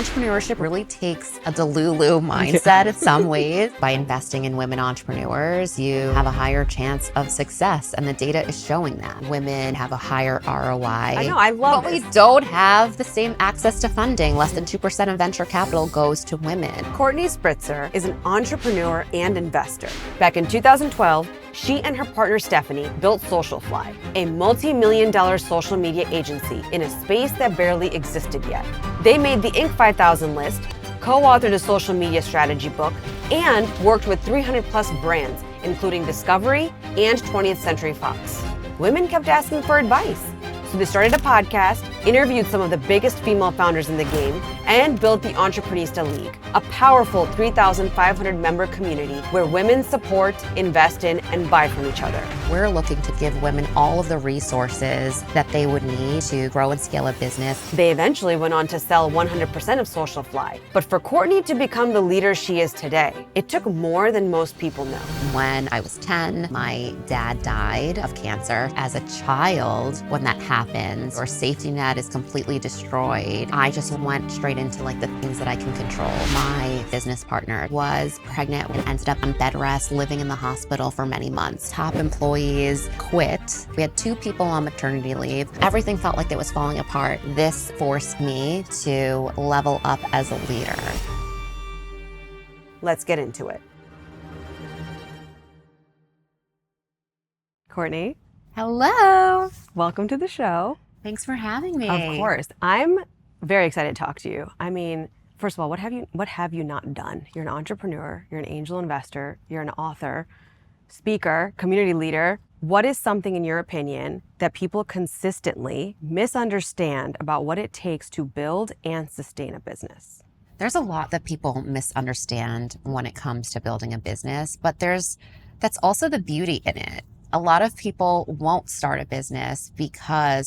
Entrepreneurship really takes a Delulu mindset in some ways. By investing in women entrepreneurs, you have a higher chance of success, and the data is showing that. Women have a higher ROI. I know, I love But this. we don't have the same access to funding. Less than 2% of venture capital goes to women. Courtney Spritzer is an entrepreneur and investor. Back in 2012, she and her partner Stephanie built Socialfly, a multi-million-dollar social media agency in a space that barely existed yet. They made the Inc. 5000 list, co-authored a social media strategy book, and worked with 300 plus brands, including Discovery and 20th Century Fox. Women kept asking for advice, so they started a podcast, interviewed some of the biggest female founders in the game, and built the Entrepenista League, a powerful 3,500 member community where women support, invest in, and buy from each other. We're looking to give women all of the resources that they would need to grow and scale a business. They eventually went on to sell 100% of Socialfly. But for Courtney to become the leader she is today, it took more than most people know. When I was 10, my dad died of cancer. As a child, when that happens, or safety net is completely destroyed, I just went straight into like the things that I can control. My business partner was pregnant and ended up on bed rest, living in the hospital for many months. Top employees quit. We had 2 people on maternity leave. Everything felt like it was falling apart. This forced me to level up as a leader. Let's get into it. Courtney, Hello. welcome to the show. Thanks for having me. Of course. I'm very excited to talk to you. I mean, first of all, what have you not done? You're an entrepreneur, you're an angel investor, you're an author, speaker, community leader. What is something, in your opinion, that people consistently misunderstand about what it takes to build and sustain a business? There's a lot that people misunderstand when it comes to building a business, but that's also the beauty in it. A lot of people won't start a business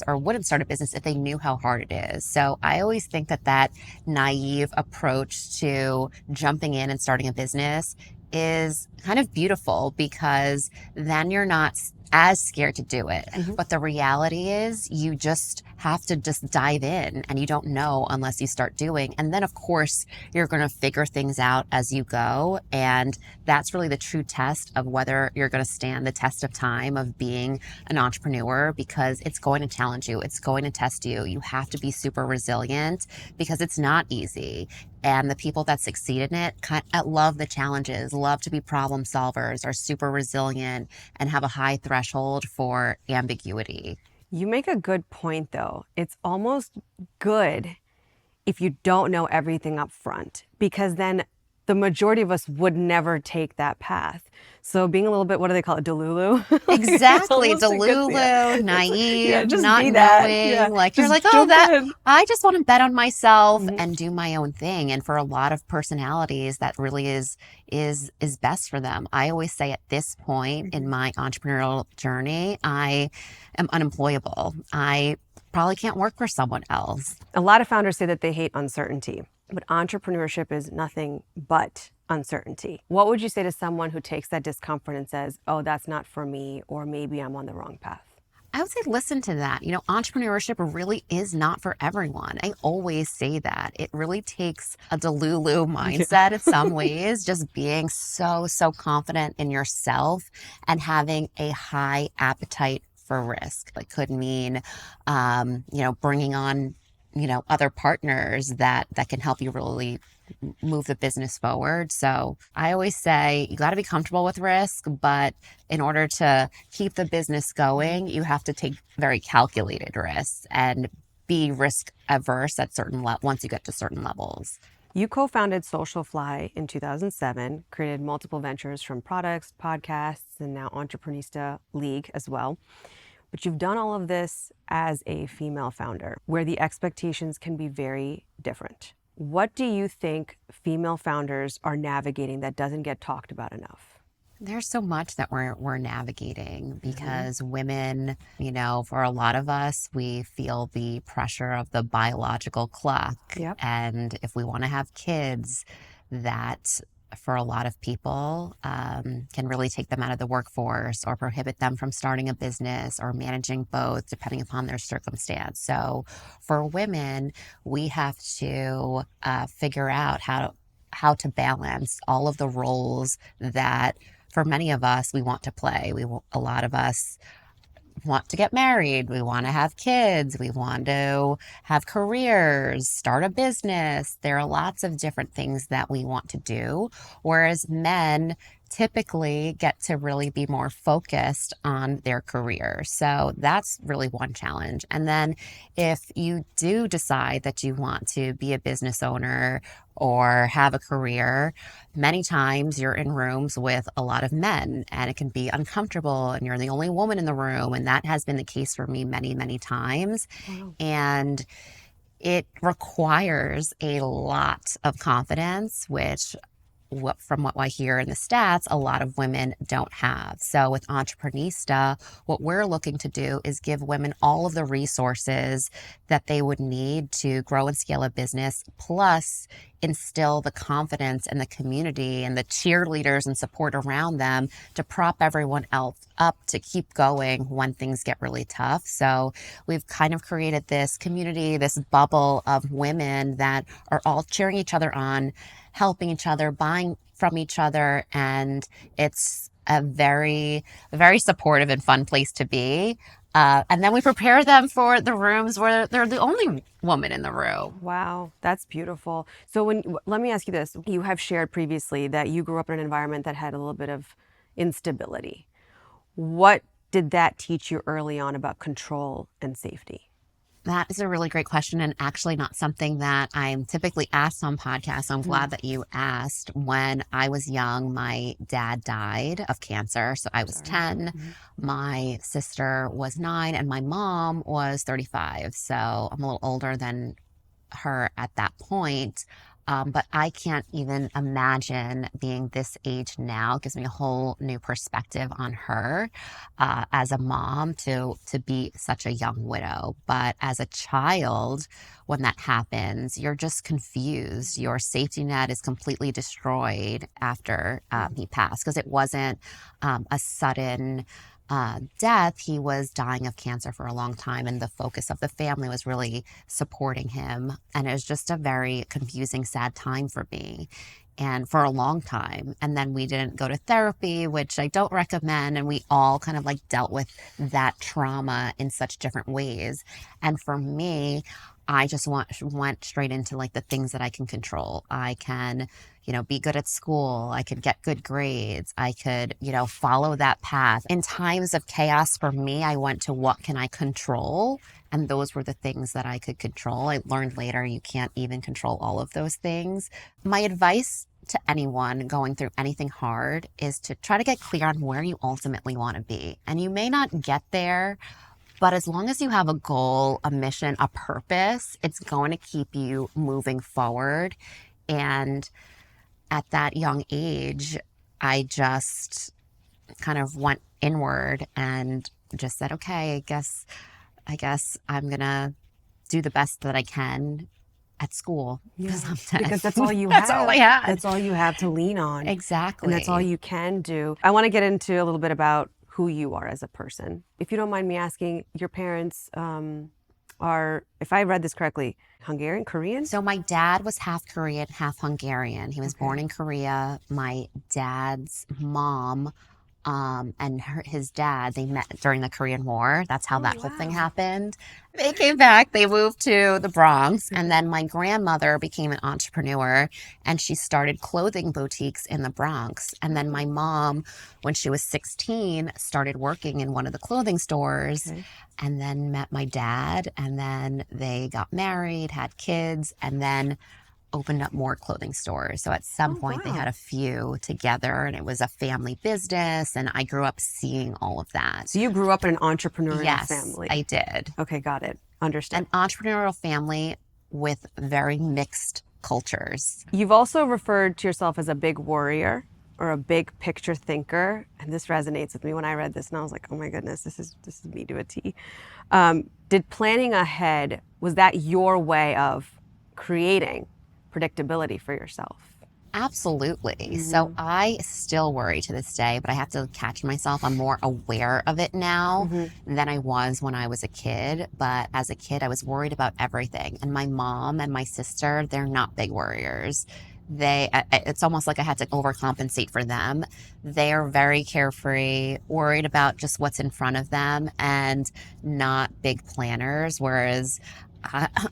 or wouldn't start a business if they knew how hard it is. So I always think that naive approach to jumping in and starting a business is kind of beautiful, because then you're not as scared to do it. Mm-hmm. But the reality is you just have to just dive in, and you don't know unless you start doing. And then of course you're going to figure things out as you go. And that's really the true test of whether you're going to stand the test of time of being an entrepreneur, because it's going to challenge you. It's going to test you. You have to be super resilient, because it's not easy. And the people that succeed in it love the challenges, love to be problem solvers, are super resilient, and have a high threshold for ambiguity. You make a good point, though. It's almost good if you don't know everything up front, because then the majority of us would never take that path. So being a little bit, what do they call it? Delulu? Exactly. Delulu, naive, just not be that. knowing. Yeah. Like, you're Just like, jump in. I just want to bet on myself Mm-hmm. and do my own thing. And for a lot of personalities, that really is best for them. I always say at this point in my entrepreneurial journey, I am unemployable. I probably can't work for someone else. A lot of founders say that they hate uncertainty, but entrepreneurship is nothing but uncertainty. What would you say to someone who takes that discomfort and says, oh, that's not for me, or maybe I'm on the wrong path? I would say listen to that. Entrepreneurship really is not for everyone. I always say that. It really takes a Delulu mindset in some ways, just being so confident in yourself and having a high appetite for risk. It could mean, bringing on, other partners that can help you really move the business forward. So I always say you got to be comfortable with risk, but in order to keep the business going, you have to take very calculated risks and be risk averse at once you get to certain levels. You co-founded Socialfly in 2007, created multiple ventures from products, podcasts, and now Entrepenista League as well. But you've done all of this as a female founder, where the expectations can be very different. What do you think female founders are navigating that doesn't get talked about enough? There's so much that we're navigating, because women, for a lot of us, we feel the pressure of the biological clock. Yep. And if we want to have kids, that for a lot of people can really take them out of the workforce or prohibit them from starting a business or managing both, depending upon their circumstance. So for women, we have to figure out how to balance all of the roles that for many of us we want to play. A lot of us want to get married, we want to have kids, we want to have careers, start a business. There are lots of different things that we want to do, whereas men typically get to really be more focused on their career. So that's really one challenge. And then if you do decide that you want to be a business owner or have a career, many times you're in rooms with a lot of men and it can be uncomfortable and you're the only woman in the room. And that has been the case for me many, many times. Wow. And it requires a lot of confidence, which from what I hear in the stats, a lot of women don't have. So with Entrepenista, what we're looking to do is give women all of the resources that they would need to grow and scale a business, plus instill the confidence and the community and the cheerleaders and support around them to prop everyone else up to keep going when things get really tough. So we've kind of created this community, this bubble of women that are all cheering each other on, helping each other, buying from each other. And it's a very, very supportive and fun place to be. And then we prepare them for the rooms where they're the only woman in the room. Wow, that's beautiful. So let me ask you this. You have shared previously that you grew up in an environment that had a little bit of instability. What did that teach you early on about control and safety? That is a really great question, and actually not something that I'm typically asked on podcasts. So I'm glad that you asked. When I was young, my dad died of cancer. So I was 10, my sister was 9, and my mom was 35. So I'm a little older than her at that point. But I can't even imagine being this age now. It gives me a whole new perspective on her as a mom to be such a young widow. But as a child, when that happens, you're just confused. Your safety net is completely destroyed after he passed, because it wasn't a sudden death. He was dying of cancer for a long time, and the focus of the family was really supporting him. And it was just a very confusing, sad time for me, and for a long time. And then we didn't go to therapy, which I don't recommend. And we all kind of like dealt with that trauma in such different ways. And for me, I just went straight into like the things that I can control. I can, be good at school. I could get good grades. I could, follow that path. In times of chaos for me, I went to what can I control? And those were the things that I could control. I learned later you can't even control all of those things. My advice to anyone going through anything hard is to try to get clear on where you ultimately want to be. And you may not get there, but as long as you have a goal, a mission, a purpose, it's going to keep you moving forward. And at that young age, I just kind of went inward and just said, okay, I guess I'm going to do the best that I can at school because I'm 10. Because that's all you have. That's all I had. That's all you have to lean on. Exactly. And that's all you can do. I want to get into a little bit about who you are as a person. If you don't mind me asking, your parents are, if I read this correctly, Hungarian, Korean? So my dad was half Korean, half Hungarian. He was born in Korea. My dad's mom and his dad, they met during the Korean War. That's how that whole thing happened. They came back, they moved to the Bronx, and then my grandmother became an entrepreneur, and she started clothing boutiques in the Bronx. And then my mom, when she was 16, started working in one of the clothing stores, and then met my dad, and then they got married, had kids, and then opened up more clothing stores. So at some point they had a few together, and it was a family business, and I grew up seeing all of that. So you grew up in an entrepreneurial Yes, family? I did. Okay, got it. Understood. An entrepreneurial family with very mixed cultures. You've also referred to yourself as a big worrier or a big picture thinker, and this resonates with me. When I read this, and I was like, oh my goodness, this is me to a T. Did planning ahead, was that your way of creating predictability for yourself? Absolutely. So I still worry to this day, but I have to catch myself. I'm more aware of it now than I was when I was a kid. But as a kid, I was worried about everything. And my mom and my sister, they're not big worriers. It's almost like I had to overcompensate for them. They are very carefree, worried about just what's in front of them and not big planners. Whereas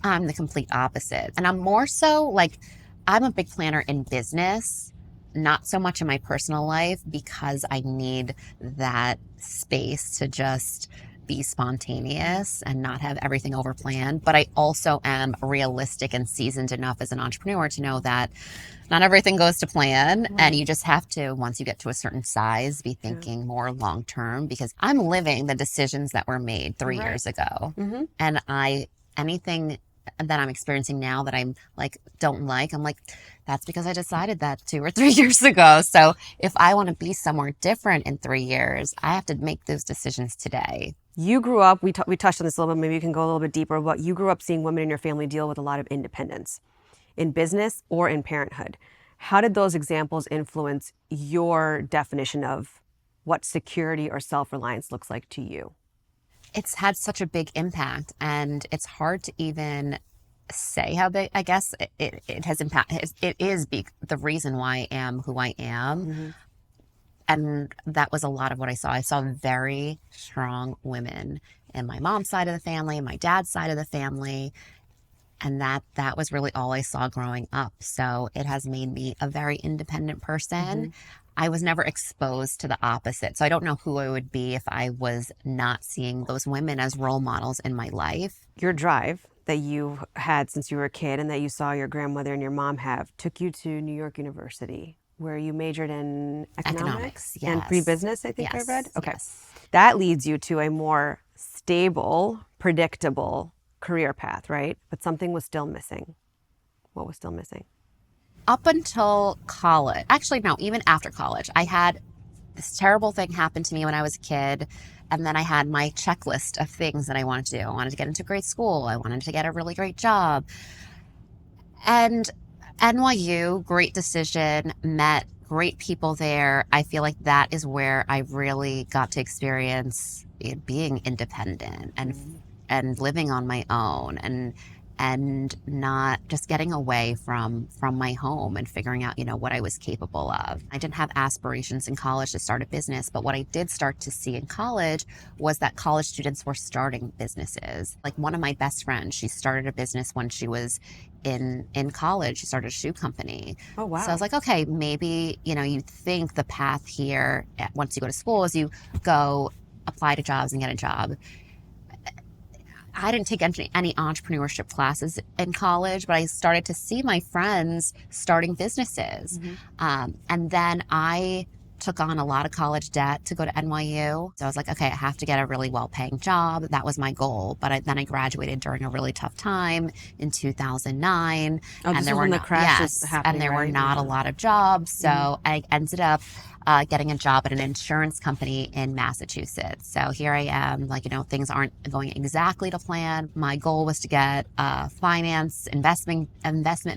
I'm the complete opposite. And I'm more so like, I'm a big planner in business, not so much in my personal life because I need that space to just be spontaneous and not have everything overplanned. But I also am realistic and seasoned enough as an entrepreneur to know that not everything goes to plan. Right. And you just have to, once you get to a certain size, be thinking more long term, because I'm living the decisions that were made 3 years ago. And anything that I'm experiencing now that I'm like, I'm like, that's because I decided that 2 or 3 years ago. So if I want to be somewhere different in 3 years, I have to make those decisions today. You grew up, we touched on this a little bit, maybe you can go a little bit deeper, but you grew up seeing women in your family deal with a lot of independence in business or in parenthood. How did those examples influence your definition of what security or self-reliance looks like to you? It's had such a big impact, and it's hard to even say how big. I guess it has impact. It is the reason why I am who I am. And that was a lot of what I saw. I saw very strong women in my mom's side of the family, my dad's side of the family. And that was really all I saw growing up. So it has made me a very independent person. I was never exposed to the opposite. So I don't know who I would be if I was not seeing those women as role models in my life. Your drive that you had since you were a kid and that you saw your grandmother and your mom have took you to New York University, where you majored in economics yes. and pre-business, I think I read. Okay. Yes. That leads you to a more stable, predictable career path, right? But something was still missing. What was still missing? Up until college, actually, no, even after college, I had this terrible thing happen to me when I was a kid. And then I had my checklist of things that I wanted to do. I wanted to get into great school. I wanted to get a really great job. And NYU, great decision, met great people there. I feel like that is where I really got to experience being independent and living on my own and not just getting away from my home and figuring out, what I was capable of. I didn't have aspirations in college to start a business, but what I did start to see in college was that college students were starting businesses. Like one of my best friends, she started a business when she was in college. She started a shoe company. Oh, wow. So I was like, okay, maybe, you think the path here once you go to school is you go apply to jobs and get a job. I didn't take any entrepreneurship classes in college, but I started to see my friends starting businesses. And then I took on a lot of college debt to go to NYU. So I was like, okay, I have to get a really well-paying job. That was my goal. But then I graduated during a really tough time in 2009. And there were the crashes happening, and there were not a lot of jobs. So I ended up getting a job at an insurance company in Massachusetts. So here I am, things aren't going exactly to plan. My goal was to get a finance investment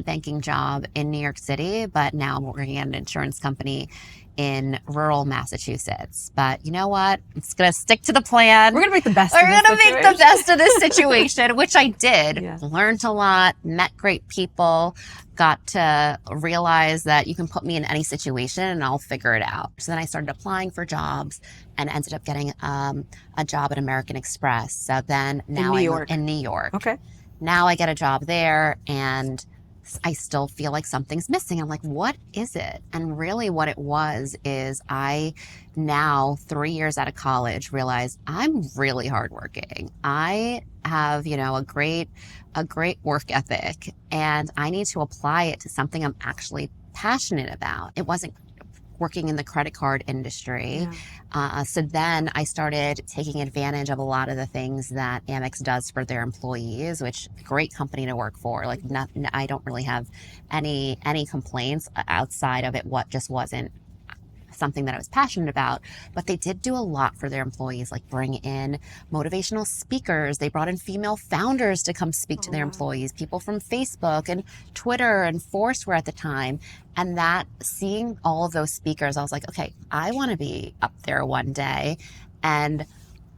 banking job in New York City, but now I'm working at an insurance company in rural Massachusetts. But you know what? It's going to stick to the plan. We're going to make the best of this situation, which I did. Yeah. Learned a lot, met great people, got to realize that you can put me in any situation and I'll figure it out. So then I started applying for jobs and ended up getting a job at American Express. So then now I'm in New York. Okay. Now I get a job there and I still feel like something's missing. I'm like, what is it? And really what it was is I now 3 years out of college realized I'm really hardworking. I have, a great work ethic and I need to apply it to something I'm actually passionate about. It wasn't working in the credit card industry. Yeah. So then I started taking advantage of a lot of the things that Amex does for their employees, which great company to work for. Like I don't really have any complaints outside of it. What just wasn't something that I was passionate about. But they did do a lot for their employees, like bring in motivational speakers. They brought in female founders to come speak to their employees, people from Facebook and Twitter and Foursquare at the time. And that, seeing all of those speakers, I was like, okay, I want to be up there one day. And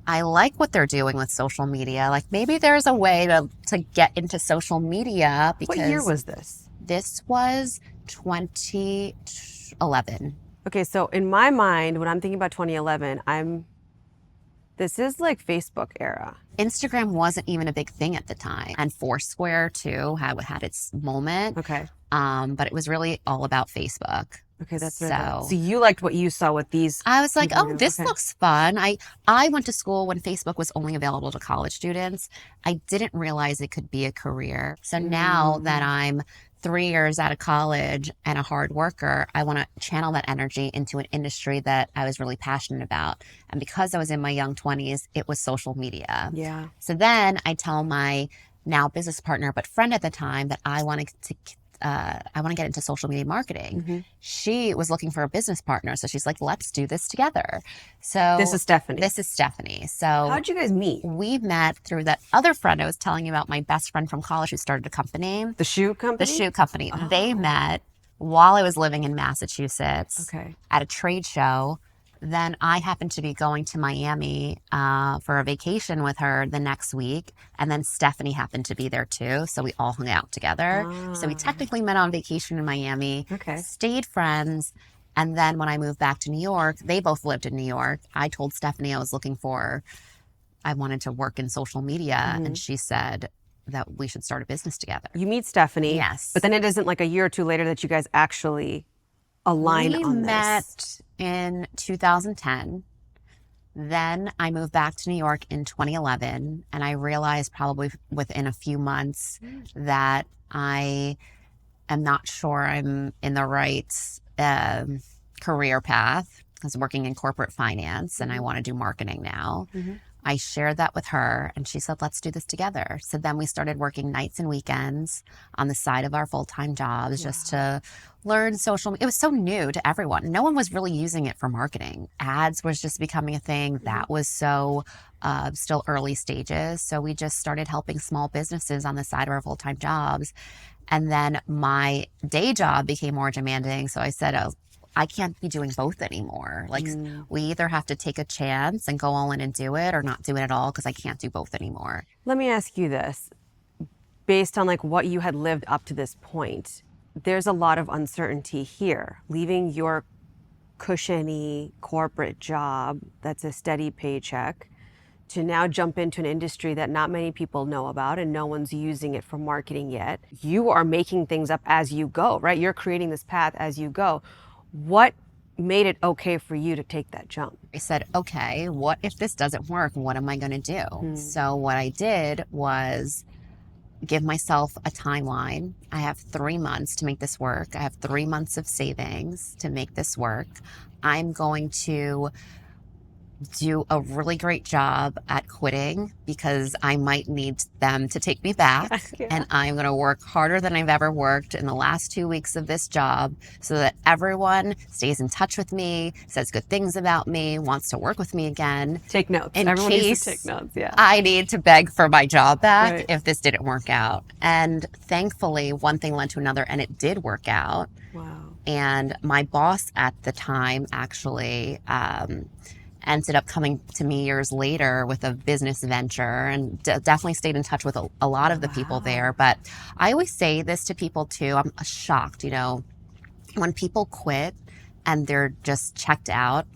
I like what they're doing with social media. Like maybe there's a way to get into social media. Because What year was this? This was 2011. Okay, so in my mind, when I'm thinking about 2011, this is like Facebook era. Instagram wasn't even a big thing at the time. And Foursquare too had its moment. Okay. But it was really all about Facebook. Okay, that's so. So you liked what you saw with these. I was like, oh, this looks fun. I went to school when Facebook was only available to college students. I didn't realize it could be a career. So now that I'm 3 years out of college and a hard worker, I want to channel that energy into an industry that I was really passionate about. And because I was in my young 20s, it was social media. Yeah. So then I tell my now business partner, but friend at the time, that I want to get into social media marketing. Mm-hmm. She was looking for a business partner. So she's like, let's do this together. So This is Stephanie. So how'd you guys meet? we met through that other friend I was telling you about, my best friend from college who started a company. The shoe company? The shoe company. Oh. They met while I was living in Massachusetts at a trade show. Then I happened to be going to Miami for a vacation with her the next week. And then Stephanie happened to be there too. So we all hung out together. So we technically met on vacation in Miami, stayed friends. And then when I moved back to New York, they both lived in New York. I told Stephanie I wanted to work in social media. And she said that we should start a business together. You meet Stephanie. Yes. But then it isn't like a year or two later that you guys actually align on this. We met in 2010. Then I moved back to New York in 2011. And I realized probably within a few months that I am not sure I'm in the right career path. I was working in corporate finance and I want to do marketing now. I shared that with her and she said, let's do this together. So then we started working nights and weekends on the side of our full-time jobs just to learn social media. It was so new to everyone. No one was really using it for marketing. Ads was just becoming a thing. That was so still early stages. So we just started helping small businesses on the side of our full-time jobs. And then my day job became more demanding. So I said, oh, I can't be doing both anymore. Like we either have to take a chance and go all in and do it or not do it at all because I can't do both anymore. Let me ask you this. Based on like what you had lived up to this point, there's a lot of uncertainty here. Leaving your cushiony corporate job that's a steady paycheck to now jump into an industry that not many people know about and no one's using it for marketing yet. You are making things up as you go, right? You're creating this path as you go. What made it okay for you to take that jump? I said, okay, what if this doesn't work? What am I going to do? So what I did was give myself a timeline. I have 3 months to make this work. I have 3 months of savings to make this work. I'm going to do a really great job at quitting because I might need them to take me back. And I'm going to work harder than I've ever worked in the last 2 weeks of this job so that everyone stays in touch with me, says good things about me, wants to work with me again. Take notes. In Everyone case needs to take notes. Yeah. I need to beg for my job back if this didn't work out. And thankfully, one thing led to another and it did work out. Wow. And my boss at the time actually ended up coming to me years later with a business venture and definitely stayed in touch with a lot of the people there. But I always say this to people too. I'm shocked, you know, when people quit and they're just checked out,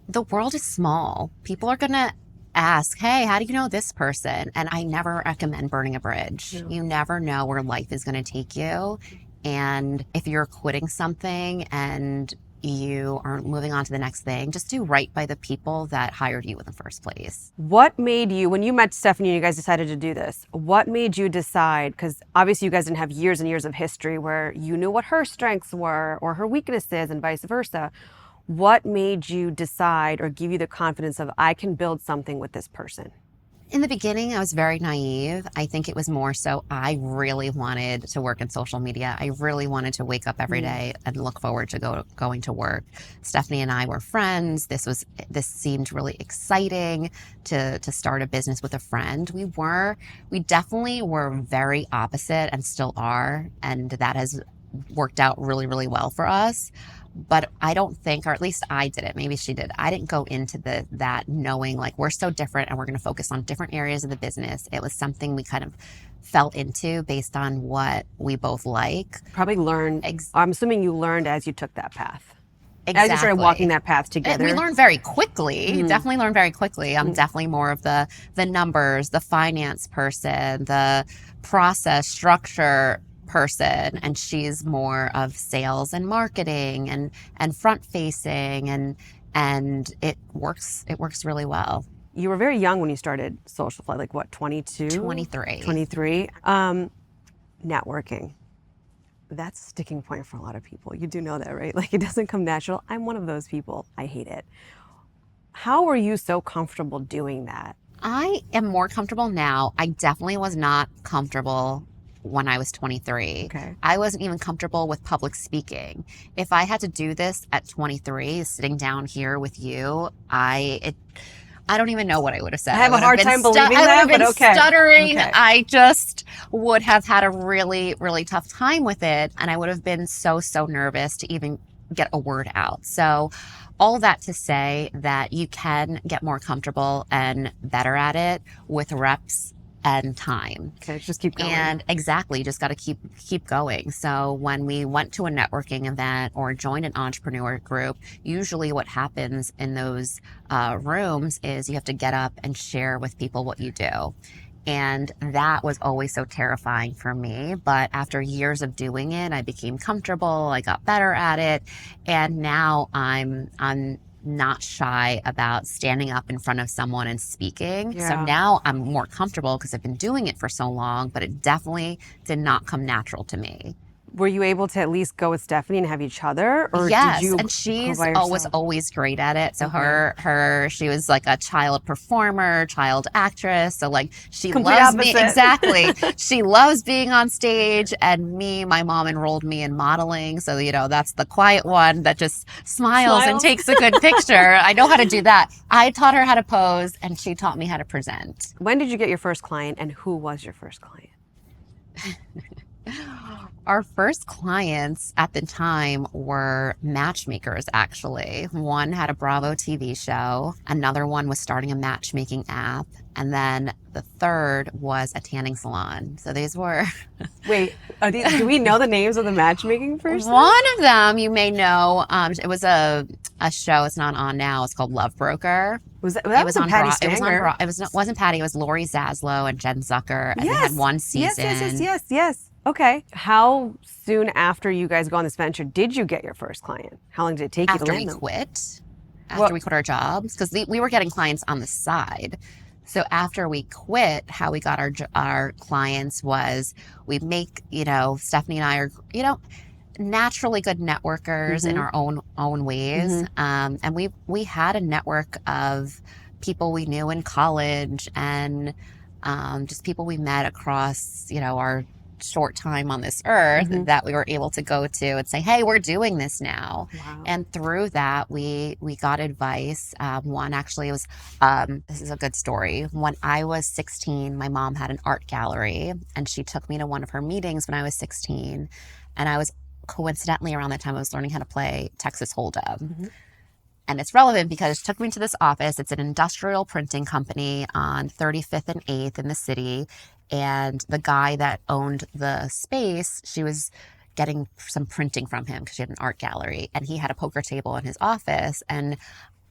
the world is small. People are going to ask, hey, how do you know this person? And I never recommend burning a bridge. Yeah. You never know where life is going to take you. And if you're quitting something and you aren't moving on to the next thing, just do right by the people that hired you in the first place. What made you, when you met Stephanie and you guys decided to do this, what made you decide, because obviously you guys didn't have years and years of history where you knew what her strengths were or her weaknesses and vice versa. What made you decide or give you the confidence of, I can build something with this person? In the beginning, I was very naive. I think it was more so I really wanted to work in social media. I really wanted to wake up every day and look forward to going to work. Stephanie and I were friends. This seemed really exciting to start a business with a friend. We definitely were very opposite and still are, and that has worked out really, really well for us. But I don't think, or at least I didn't, maybe she did, I didn't go into that knowing like we're so different and we're going to focus on different areas of the business. It was something we kind of fell into based on what we both like. Probably learned, I'm assuming you learned as you took that path. Exactly. As you started walking that path together. We learned very quickly, definitely learned very quickly. I'm definitely more of the numbers, the finance person, the process structure person, and she's more of sales and marketing and front facing, and it works really well. You were very young when you started Socialfly, like what, 22? 23. 23. Networking. That's a sticking point for a lot of people. You do know that, right? Like it doesn't come natural. I'm one of those people. I hate it. How were you so comfortable doing that? I am more comfortable now. I definitely was not comfortable when I was 23. Okay. I wasn't even comfortable with public speaking. If I had to do this at 23, sitting down here with you, I don't even know what I would have said. I have a hard time believing that, but okay. Stuttering. Okay. I just would have had a really, really tough time with it. And I would have been so nervous to even get a word out. So all that to say that you can get more comfortable and better at it with reps and time. Okay, just keep going. And exactly, just got to keep going. So when we went to a networking event or joined an entrepreneur group, usually what happens in those rooms is you have to get up and share with people what you do. And that was always so terrifying for me. But after years of doing it, I became comfortable. I got better at it. And now I'm not shy about standing up in front of someone and speaking. Yeah. So now I'm more comfortable because I've been doing it for so long, but it definitely did not come natural to me. Were you able to at least go with Stephanie and have each other? Or yes, did you and she's was always great at it. So she was like a child performer, child actress. So like she Complete loves me. opposite. Exactly. She loves being on stage, and my mom enrolled me in modeling. So, that's the quiet one that just smiles and takes a good picture. I know how to do that. I taught her how to pose, and she taught me how to present. When did you get your first client, and who was your first client? Our first clients at the time were matchmakers, actually. One had a Bravo TV show. Another one was starting a matchmaking app. And then the third was a tanning salon. So these were... Wait, do we know the names of the matchmaking person? One of them you may know. It was a show. It's not on now. It's called Love Broker. That was on Patty Stanger. It wasn't Patty. It was Lori Zaslow and Jen Zucker. And they had one season. Yes. Okay. How soon after you guys go on this venture did you get your first client? How long did it take you to land them? After we quit our jobs, because we were getting clients on the side. So after we quit, how we got our clients was we make, Stephanie and I are, naturally good networkers in our own ways. And we had a network of people we knew in college and just people we met across, our short time on this earth that we were able to go to and say, hey, we're doing this now. Wow. And through that, we got advice. One actually was, this is a good story. When I was 16, my mom had an art gallery and she took me to one of her meetings when I was 16. And I was coincidentally around that time, I was learning how to play Texas Hold'em. And it's relevant because she took me to this office. It's an industrial printing company on 35th and 8th in the city. And the guy that owned the space, she was getting some printing from him because she had an art gallery. And he had a poker table in his office. And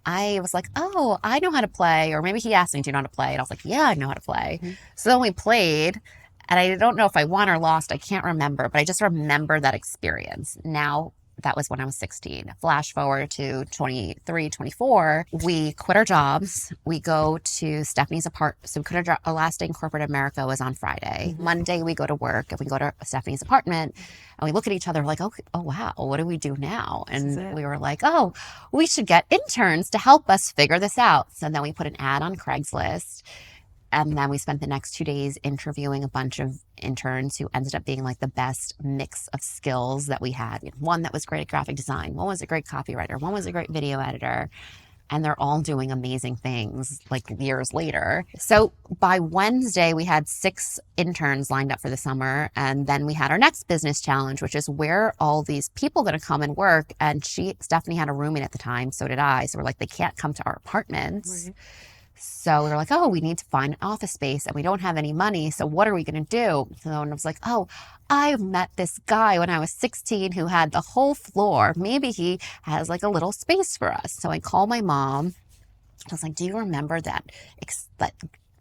I was like, oh, I know how to play. Or maybe he asked me, do you know how to play? And I was like, yeah, I know how to play. So then we played. And I don't know if I won or lost. I can't remember. But I just remember that experience. Now, that was when I was 16. Flash forward to 23, 24. We quit our jobs. We go to Stephanie's apartment. So we quit our last day in corporate America was on Friday. Monday, we go to work and we go to Stephanie's apartment and we look at each other like, oh wow, what do we do now? And we were like, oh, we should get interns to help us figure this out. So then we put an ad on Craigslist. And then we spent the next 2 days interviewing a bunch of interns who ended up being like the best mix of skills that we had. We had one that was great at graphic design, one was a great copywriter, one was a great video editor. And they're all doing amazing things like years later. So by Wednesday, we had 6 interns lined up for the summer. And then we had our next business challenge, which is where are all these people going to come and work? And Stephanie had a roommate at the time. So did I. So we're like, they can't come to our apartments. Right. So we were like, oh, we need to find an office space and we don't have any money. So what are we going to do? So I was like, oh, I met this guy when I was 16 who had the whole floor. Maybe he has like a little space for us. So I called my mom. I was like, do you remember that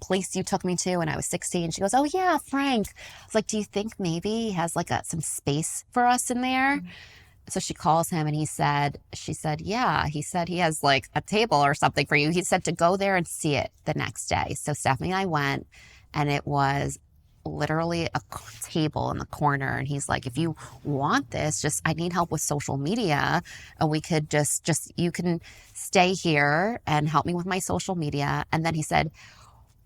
place you took me to when I was 16? She goes, oh yeah, Frank. I was like, do you think maybe he has like some space for us in there? Mm-hmm. So she calls him and she said, yeah, he said he has like a table or something for you. He said to go there and see it the next day. So Stephanie and I went, and it was literally a table in the corner. And he's like, if you want this, I need help with social media. And we could you can stay here and help me with my social media. And then he said,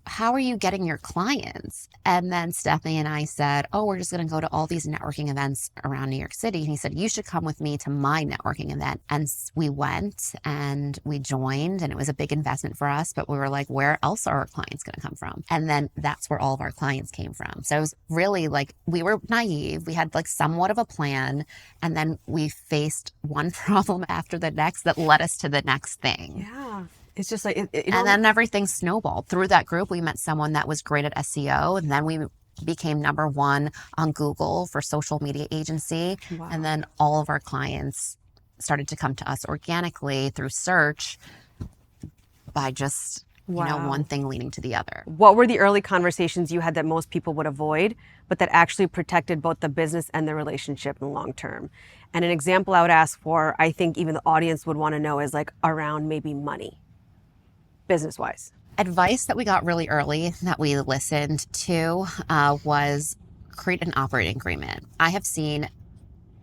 how are you getting your clients? And then Stephanie and I said, oh, we're just going to go to all these networking events around New York City. And he said, you should come with me to my networking event. And we went and we joined, and it was a big investment for us, but we were like, where else are our clients going to come from? And then that's where all of our clients came from. So it was really like, we were naive. We had like somewhat of a plan. And then we faced one problem after the next that led us to the next thing. Yeah. It's just like, and then everything snowballed. Through that group, we met someone that was great at SEO, and then we became #1 on Google for social media agency. Wow. And then all of our clients started to come to us organically through search by just, one thing leading to the other. What were the early conversations you had that most people would avoid, but that actually protected both the business and the relationship in the long term? And an example I would ask for, I think even the audience would want to know, is like around maybe money. Business-wise. Advice that we got really early that we listened to was create an operating agreement. I have seen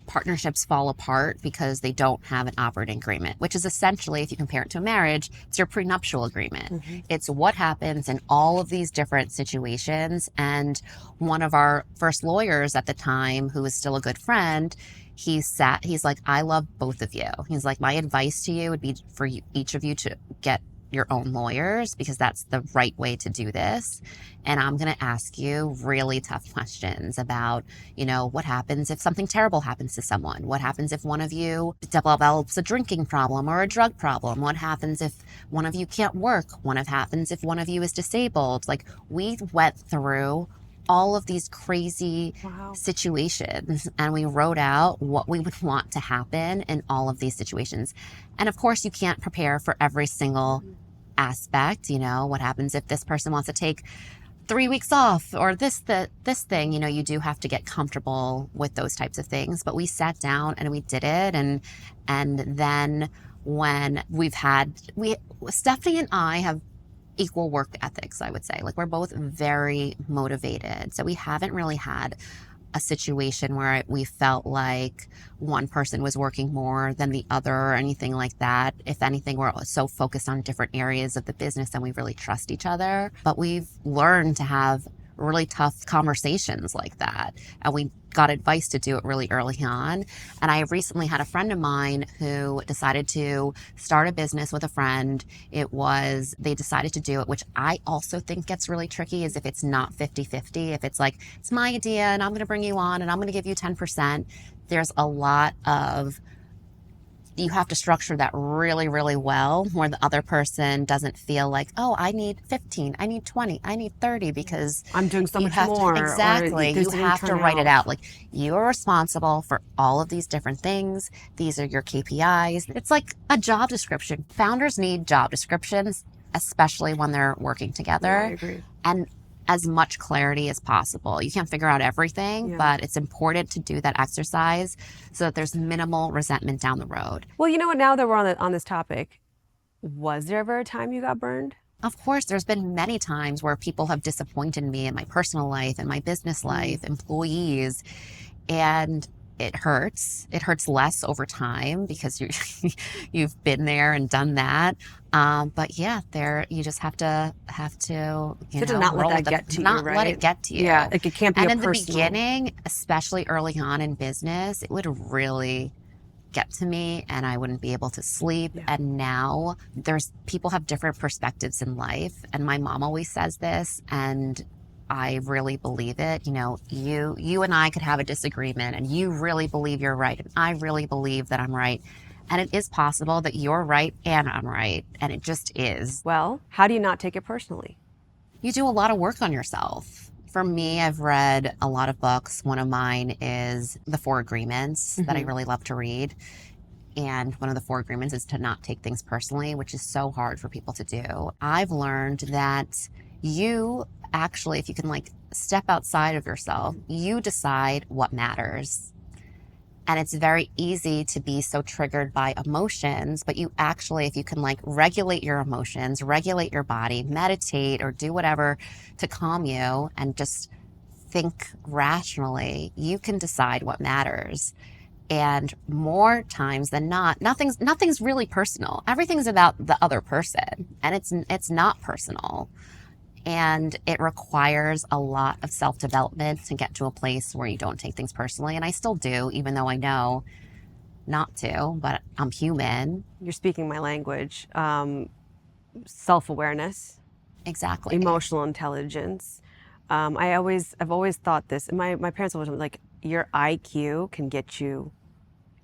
partnerships fall apart because they don't have an operating agreement, which is essentially, if you compare it to a marriage, it's your prenuptial agreement. Mm-hmm. It's what happens in all of these different situations. And one of our first lawyers at the time, who was still a good friend, he's like, I love both of you. He's like, my advice to you would be for each of you to get your own lawyers, because that's the right way to do this. And I'm going to ask you really tough questions about, what happens if something terrible happens to someone? What happens if one of you develops a drinking problem or a drug problem? What happens if one of you can't work? What happens if one of you is disabled? Like, we went through all of these crazy situations, and we wrote out what we would want to happen in all of these situations. And of course, you can't prepare for every single aspect. What happens if this person wants to take 3 weeks off, or this thing, you do have to get comfortable with those types of things. But we sat down and we did it. And then when Stephanie and I have equal work ethics, I would say. Like, we're both very motivated. So we haven't really had a situation where we felt like one person was working more than the other or anything like that. If anything, we're so focused on different areas of the business and we really trust each other. But we've learned to have really tough conversations like that. And we got advice to do it really early on. And I recently had a friend of mine who decided to start a business with a friend. They decided to do it, which I also think gets really tricky, is if it's not 50-50. If it's like, it's my idea and I'm going to bring you on and I'm going to give you 10%, there's a lot of, you have to structure that really, really well, where the other person doesn't feel like, oh, I need 15, I need 20, I need 30, because I'm doing so much more. Exactly. You have to write it out. Like, you are responsible for all of these different things. These are your KPIs. It's like a job description. Founders need job descriptions, especially when they're working together. Yeah, I agree. And as much clarity as possible. You can't figure out everything, but it's important to do that exercise so that there's minimal resentment down the road. Well, you know what, now that we're on this topic, was there ever a time you got burned? Of course, there's been many times where people have disappointed me in my personal life and my business life, employees. And it hurts. It hurts less over time because you've been there and done that. But yeah, you just have to To not let roll that with get to you, not let right? it get to you. Yeah, like it can't be And a in the personal. beginning, especially early on in business, it would really get to me and I wouldn't be able to sleep. Yeah. And now people have different perspectives in life. And my mom always says this, and I really believe it. You and I could have a disagreement and you really believe you're right. And I really believe that I'm right. And it is possible that you're right and I'm right. And it just is. Well, how do you not take it personally? You do a lot of work on yourself. For me, I've read a lot of books. One of mine is The Four Agreements that I really love to read. And one of the four agreements is to not take things personally, which is so hard for people to do. I've learned that you actually, if you can step outside of yourself, you decide what matters. And it's very easy to be so triggered by emotions, but you actually, if you can regulate your emotions, regulate your body, meditate, or do whatever to calm you and just think rationally, you can decide what matters. And more times than not, nothing's really personal. Everything's about the other person, and it's not personal. And it requires a lot of self-development to get to a place where you don't take things personally. And I still do, even though I know not to, but I'm human. You're speaking my language. Self-awareness, Exactly. emotional intelligence. I've always thought this, and my parents always told me, your IQ can get you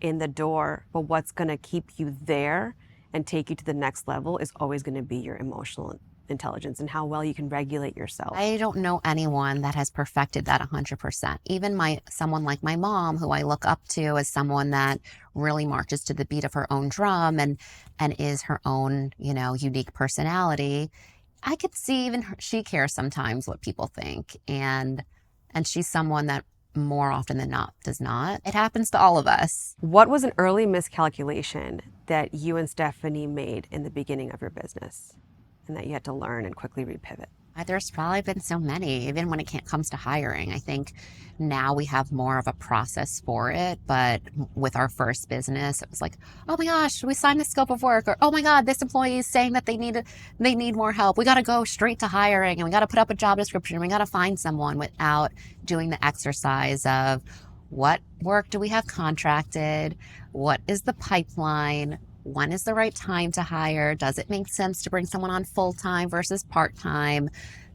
in the door, but what's going to keep you there and take you to the next level is always going to be your emotional intelligence and how well you can regulate yourself. I don't know anyone that has perfected that 100%. Even someone like my mom, who I look up to as someone that really marches to the beat of her own drum and is her own, unique personality. I could see even she cares sometimes what people think. And she's someone that more often than not does not. It happens to all of us. What was an early miscalculation that you and Stephanie made in the beginning of your business and that you had to learn and quickly repivot? There's probably been so many, even when it comes to hiring. I think now we have more of a process for it, but with our first business, it was like, oh my gosh, we signed the scope of work, or oh my God, this employee is saying that they need more help. We got to go straight to hiring, and we got to put up a job description. We got to find someone, without doing the exercise of what work do we have contracted? What is the pipeline? When is the right time to hire? Does it make sense to bring someone on full-time versus part-time?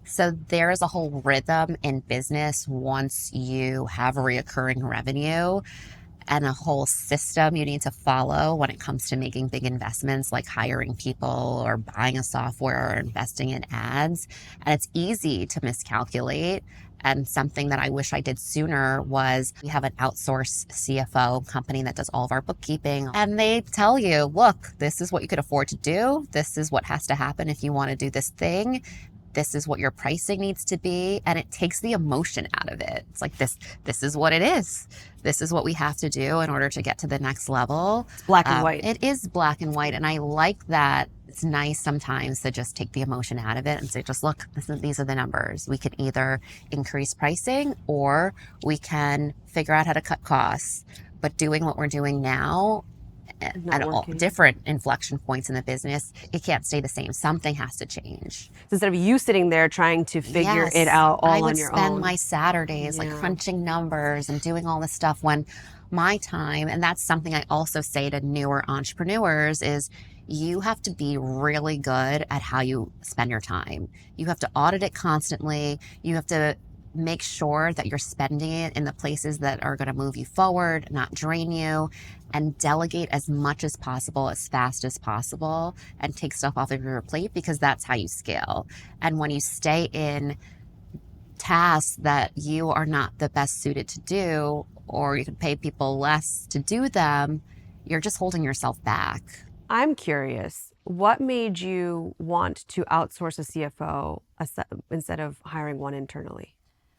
So there is a whole rhythm in business once you have reoccurring revenue, and a whole system you need to follow when it comes to making big investments like hiring people or buying a software or investing in ads. And it's easy to miscalculate. And something that I wish I did sooner was, we have an outsourced CFO company that does all of our bookkeeping. And they tell you, look, this is what you could afford to do. This is what has to happen if you want to do this thing. This is what your pricing needs to be. And it takes the emotion out of it. It's like, this is what it is. This is what we have to do in order to get to the next level. It's black and white. It is black and white. And I like that. It's nice sometimes to just take the emotion out of it and say, just look, these are the numbers. We can either increase pricing or we can figure out how to cut costs. But doing what we're doing now, at all different inflection points in the business, it can't stay the same. Something has to change. So instead of you sitting there trying to figure it out all on your own. I would spend my Saturdays crunching numbers and doing all this stuff, when my time, and that's something I also say to newer entrepreneurs, is you have to be really good at how you spend your time. You have to audit it constantly. You have to make sure that you're spending it in the places that are going to move you forward, not drain you, and delegate as much as possible, as fast as possible, and take stuff off of your plate, because that's how you scale. And when you stay in tasks that you are not the best suited to do, or you can pay people less to do them, you're just holding yourself back. I'm curious, what made you want to outsource a CFO instead of hiring one internally?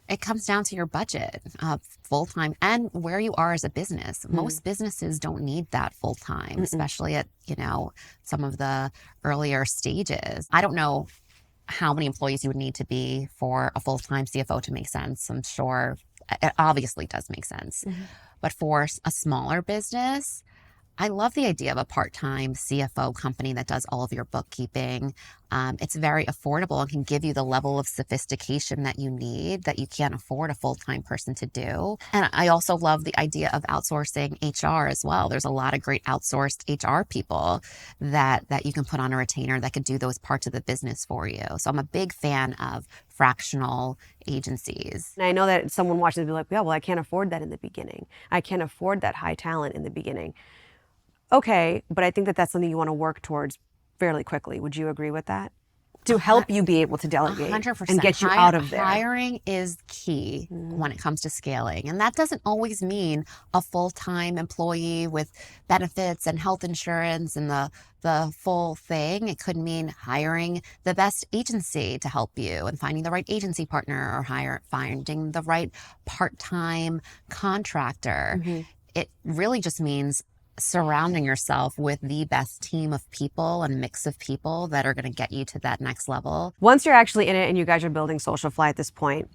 It comes down to your budget, full-time, and where you are as a business. Most businesses don't need that full-time, especially at, some of the earlier stages. I don't know how many employees you would need to be for a full-time CFO to make sense. I'm sure it obviously does make sense. But for a smaller business, I love the idea of a part-time CFO company that does all of your bookkeeping. It's very affordable and can give you the level of sophistication that you need that you can't afford a full-time person to do. And I also love the idea of outsourcing HR as well. There's a lot of great outsourced HR people that you can put on a retainer that could do those parts of the business for you. So I'm a big fan of fractional agencies. And I know that someone watching will be like, yeah, well, I can't afford that in the beginning. I can't afford that high talent in the beginning. Okay, but I think that that's something you want to work towards fairly quickly. Would you agree with that? To help you be able to delegate 100%. and get you out of there. Hiring is key when it comes to scaling. And that doesn't always mean a full-time employee with benefits and health insurance and the full thing. It could mean hiring the best agency to help you and finding the right agency partner, or finding the right part-time contractor. It really just means surrounding yourself with the best team of people and mix of people that are going to get you to that next level. Once you're actually in it and you guys are building Socialfly at this point,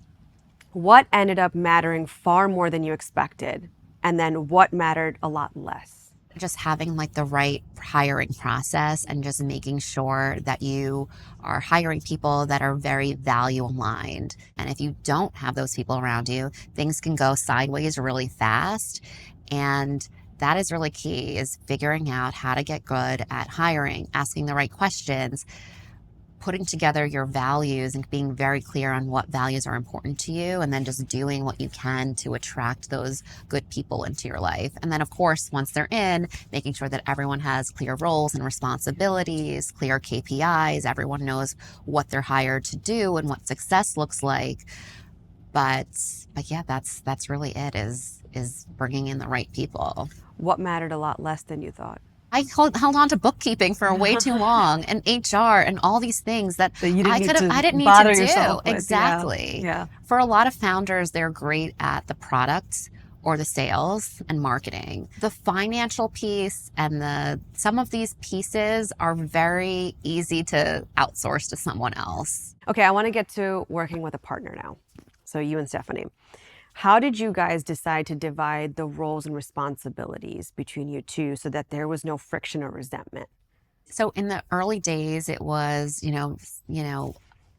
what ended up mattering far more than you expected? And then what mattered a lot less? Just having like the right hiring process and just making sure that you are hiring people that are very value aligned. And if you don't have those people around you, things can go sideways really fast. And that is really key, is figuring out how to get good at hiring, asking the right questions, putting together your values and being very clear on what values are important to you, and then just doing what you can to attract those good people into your life. And then, of course, once they're in, making sure that everyone has clear roles and responsibilities, clear KPIs, everyone knows what they're hired to do and what success looks like. But yeah, that's really it, is bringing in the right people. What mattered a lot less than you thought? I held on to bookkeeping for way too long, and HR and all these things that I didn't need to do. Exactly. Yeah. For a lot of founders, they're great at the product or the sales and marketing. The financial piece and some of these pieces are very easy to outsource to someone else. Okay, I want to get to working with a partner now. So you and Stephanie. How did you guys decide to divide the roles and responsibilities between you two so that there was no friction or resentment? So in the early days, it was,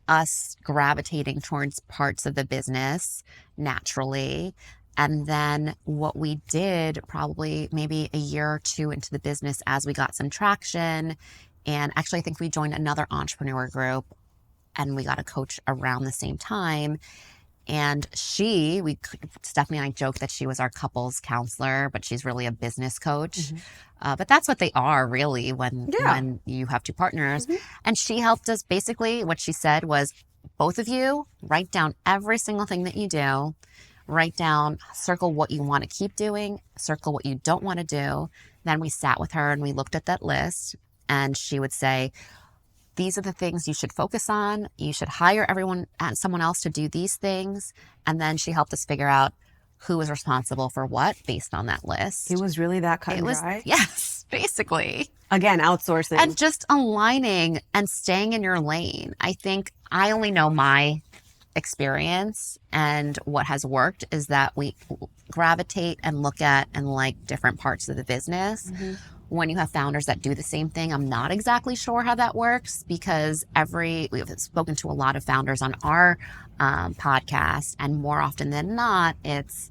us gravitating towards parts of the business naturally. And then what we did probably maybe a year or two into the business, as we got some traction, and actually I think we joined another entrepreneur group and we got a coach around the same time. And Stephanie and I joke that she was our couples counselor, but she's really a business coach. But that's what they are really when you have two partners. And she helped us. Basically, what she said was, both of you write down every single thing that you do, write down, circle what you want to keep doing, circle what you don't want to do. Then we sat with her and we looked at that list, and she would say, these are the things you should focus on. You should hire someone else to do these things. And then she helped us figure out who was responsible for what based on that list. It was really that cut and dry? Yes, basically. Again, outsourcing. And just aligning and staying in your lane. I think I only know my experience, and what has worked is that we gravitate and look at and like different parts of the business. When you have founders that do the same thing, I'm not exactly sure how that works, because we have spoken to a lot of founders on our podcast, and more often than not, it's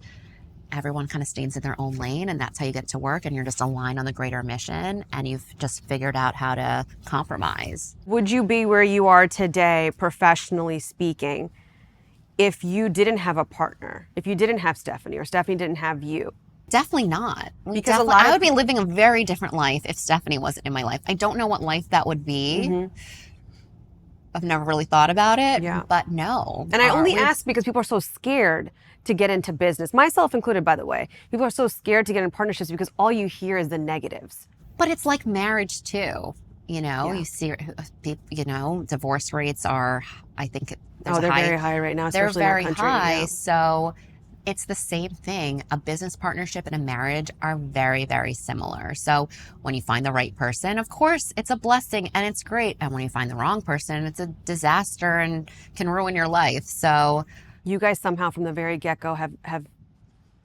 everyone kind of stays in their own lane, and that's how you get to work, and you're just aligned on the greater mission, and you've just figured out how to compromise. Would you be where you are today, professionally speaking, if you didn't have a partner, if you didn't have Stephanie, or Stephanie didn't have you? Definitely not. Because I would be living a very different life if Stephanie wasn't in my life. I don't know what life that would be. I've never really thought about it, but no. And I only ask because people are so scared to get into business, myself included, by the way. People are so scared to get in partnerships because all you hear is the negatives. But it's like marriage too. You see, divorce rates are, I think, they're very high right now, especially they're very in our country. high. So it's the same thing. A business partnership and a marriage are very, very similar. So when you find the right person, of course, it's a blessing and it's great. And when you find the wrong person, it's a disaster and can ruin your life. So you guys somehow from the very get-go have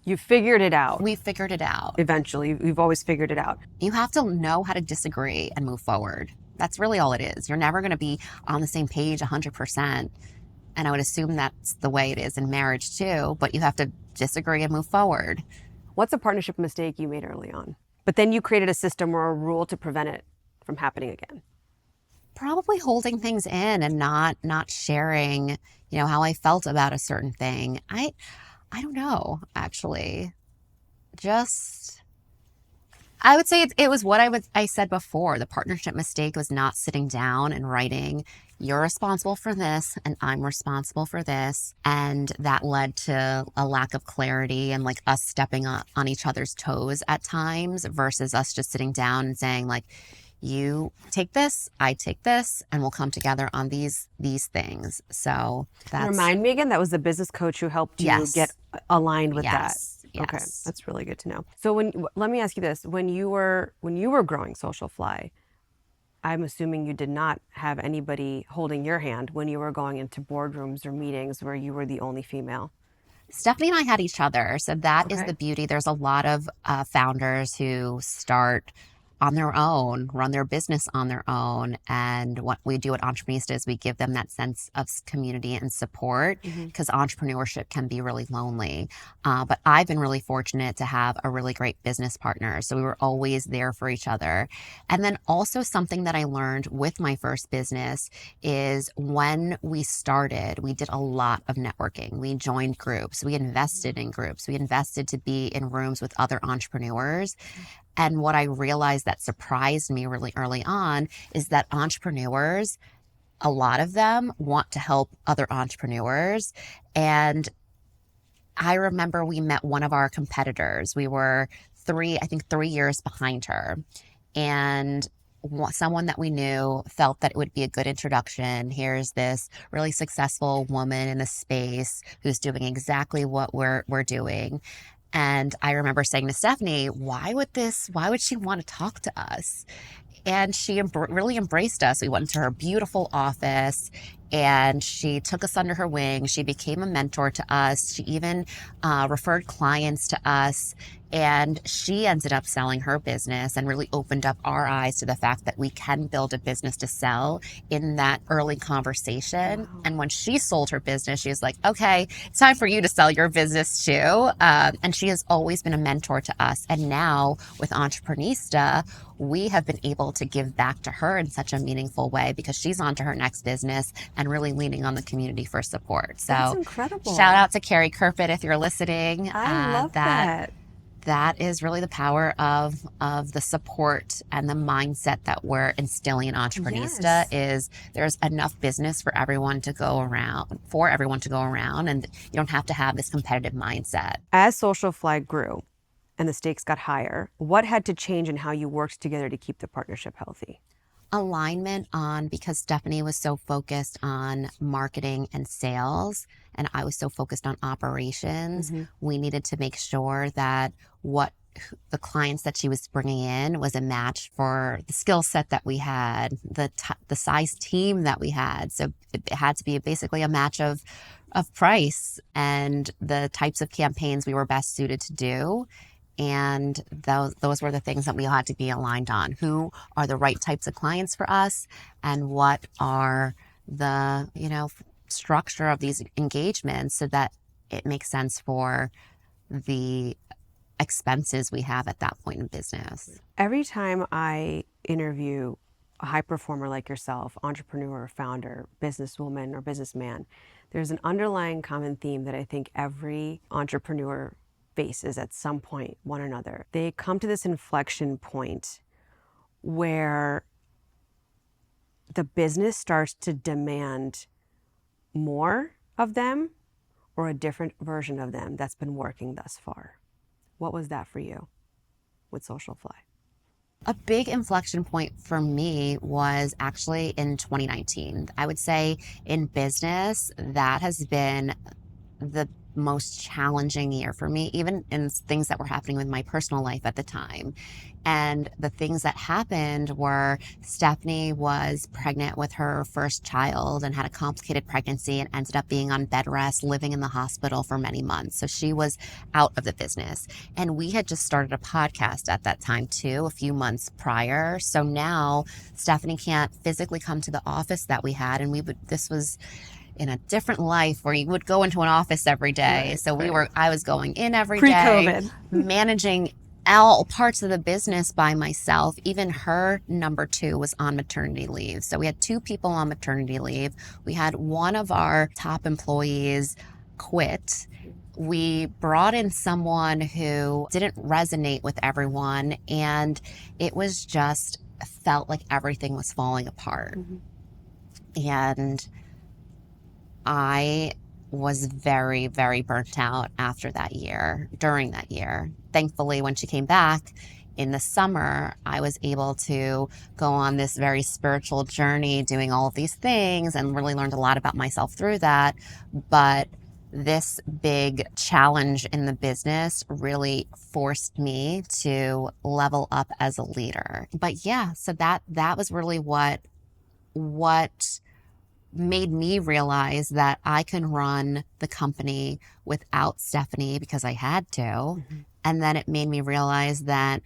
You figured it out. We figured it out. Eventually, we've always figured it out. You have to know how to disagree and move forward. That's really all it is. You're never going to be on the same page 100%. And I would assume that's the way it is in marriage too, but you have to disagree and move forward. What's a partnership mistake you made early on? But then you created a system or a rule to prevent it from happening again. Probably holding things in and not sharing, how I felt about a certain thing. I don't know, actually. I would say it was what I said before. The partnership mistake was not sitting down and writing, you're responsible for this and I'm responsible for this. And that led to a lack of clarity and like us stepping on each other's toes at times versus us just sitting down and saying like, you take this, I take this, and we'll come together on these things. So that's... Remind me again, that was the business coach who helped you get aligned with that. Yes. Okay, that's really good to know. So let me ask you this: when you were growing Social Fly, I'm assuming you did not have anybody holding your hand when you were going into boardrooms or meetings where you were the only female. Stephanie and I had each other, so that is the beauty. There's a lot of founders who start on their own, run their business on their own. And what we do at Entrepenista is we give them that sense of community and support because entrepreneurship can be really lonely. But I've been really fortunate to have a really great business partner. So we were always there for each other. And then also something that I learned with my first business is when we started, we did a lot of networking. We joined groups. We invested in groups. We invested to be in rooms with other entrepreneurs. And what I realized that surprised me really early on is that entrepreneurs, a lot of them want to help other entrepreneurs. And I remember we met one of our competitors. We were 3 years behind her. And someone that we knew felt that it would be a good introduction. Here's this really successful woman in the space who's doing exactly what we're doing. And I remember saying to Stephanie, why would she want to talk to us? And she really embraced us. We went into her beautiful office and she took us under her wing. She became a mentor to us. She even referred clients to us. And she ended up selling her business and really opened up our eyes to the fact that we can build a business to sell in that early conversation. Wow. And when she sold her business, she was like, okay, it's time for you to sell your business too. And she has always been a mentor to us. And now with Entrepenista, we have been able to give back to her in such a meaningful way because she's on to her next business and really leaning on the community for support. So that's incredible. Shout out to Carrie Kerpit if you're listening. I love that. That is really the power of the support and the mindset that we're instilling in Entrepenista is there's enough business for everyone to go around, and you don't have to have this competitive mindset. As Social Fly grew and the stakes got higher, what had to change in how you worked together to keep the partnership healthy? Alignment because Stephanie was so focused on marketing and sales and I was so focused on operations. We needed to make sure that what the clients that she was bringing in was a match for the skill set that we had, the size team that we had. So it had to be basically a match of price and the types of campaigns we were best suited to do. And those were the things that we had to be aligned on. Who are the right types of clients for us and what are the, structure of these engagements so that it makes sense for the expenses we have at that point in business. Every time I interview a high performer like yourself, entrepreneur, founder, businesswoman or businessman, there's an underlying common theme that I think every entrepreneur faces at some point, one or another. They come to this inflection point where the business starts to demand more of them or a different version of them that's been working thus far. What was that for you with Social Fly? A big inflection point for me was actually in 2019. I would say in business, that has been the most challenging year for me, even in things that were happening with my personal life at the time. And the things that happened were Stephanie was pregnant with her first child and had a complicated pregnancy and ended up being on bed rest, living in the hospital for many months. So she was out of the business. And we had just started a podcast at that time too, a few months prior. So now Stephanie can't physically come to the office that we had. And this was in a different life where you would go into an office every day. So I was going in every day, Pre-COVID. managing all parts of the business by myself. Even her number 2 was on maternity leave. So we had 2 people on maternity leave. We had one of our top employees quit. We brought in someone who didn't resonate with everyone, and it was just felt like everything was falling apart. And I was very, very burnt out during that year. Thankfully, when she came back in the summer, I was able to go on this very spiritual journey, doing all of these things, and really learned a lot about myself through that. But this big challenge in the business really forced me to level up as a leader. But yeah, so that was really what made me realize that I can run the company without Stephanie because I had to. And then it made me realize that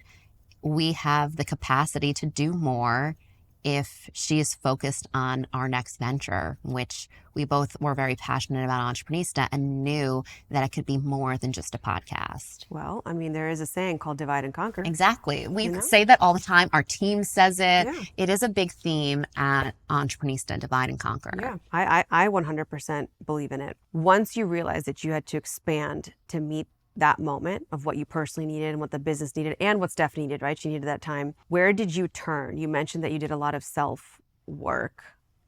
we have the capacity to do more if she is focused on our next venture, which we both were very passionate about Entrepenista and knew that it could be more than just a podcast. Well, I mean, there is a saying called divide and conquer. Exactly. We say that all the time. Our team says it. Yeah. It is a big theme at Entrepenista, divide and conquer. Yeah, I 100% believe in it. Once you realized that you had to expand to meet that moment of what you personally needed and what the business needed and what Steph needed, right? She needed that time. Where did you turn? You mentioned that you did a lot of self-work.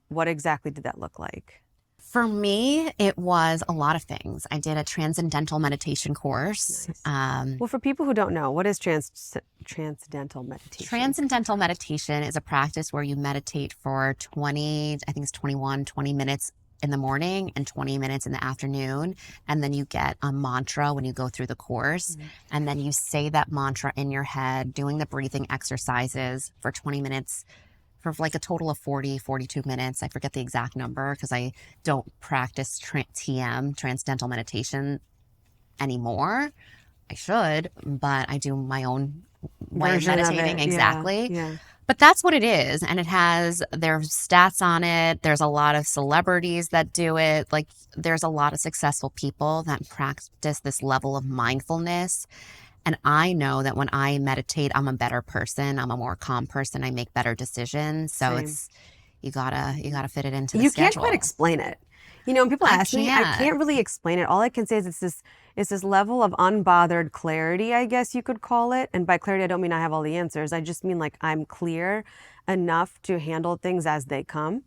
What exactly did that look like? For me, it was a lot of things. I did a transcendental meditation course. Nice. Well, for people who don't know, what is transcendental meditation? Transcendental meditation is a practice where you meditate for 20 minutes in the morning and 20 minutes in the afternoon. And then you get a mantra when you go through the course. And then you say that mantra in your head, doing the breathing exercises for 20 minutes, for like a total of 42 minutes. I forget the exact number because I don't practice transcendental meditation anymore. I should, but I do my own way of meditating. Exactly. Yeah. But that's what it is. And there's stats on it. There's a lot of celebrities that do it. Like there's a lot of successful people that practice this level of mindfulness. And I know that when I meditate, I'm a better person. I'm a more calm person. I make better decisions. So you gotta fit it into the schedule. You can't quite explain it. You know, when people ask me, I can't really explain it. All I can say is it's this level of unbothered clarity, I guess you could call it. And by clarity, I don't mean I have all the answers. I just mean like I'm clear enough to handle things as they come.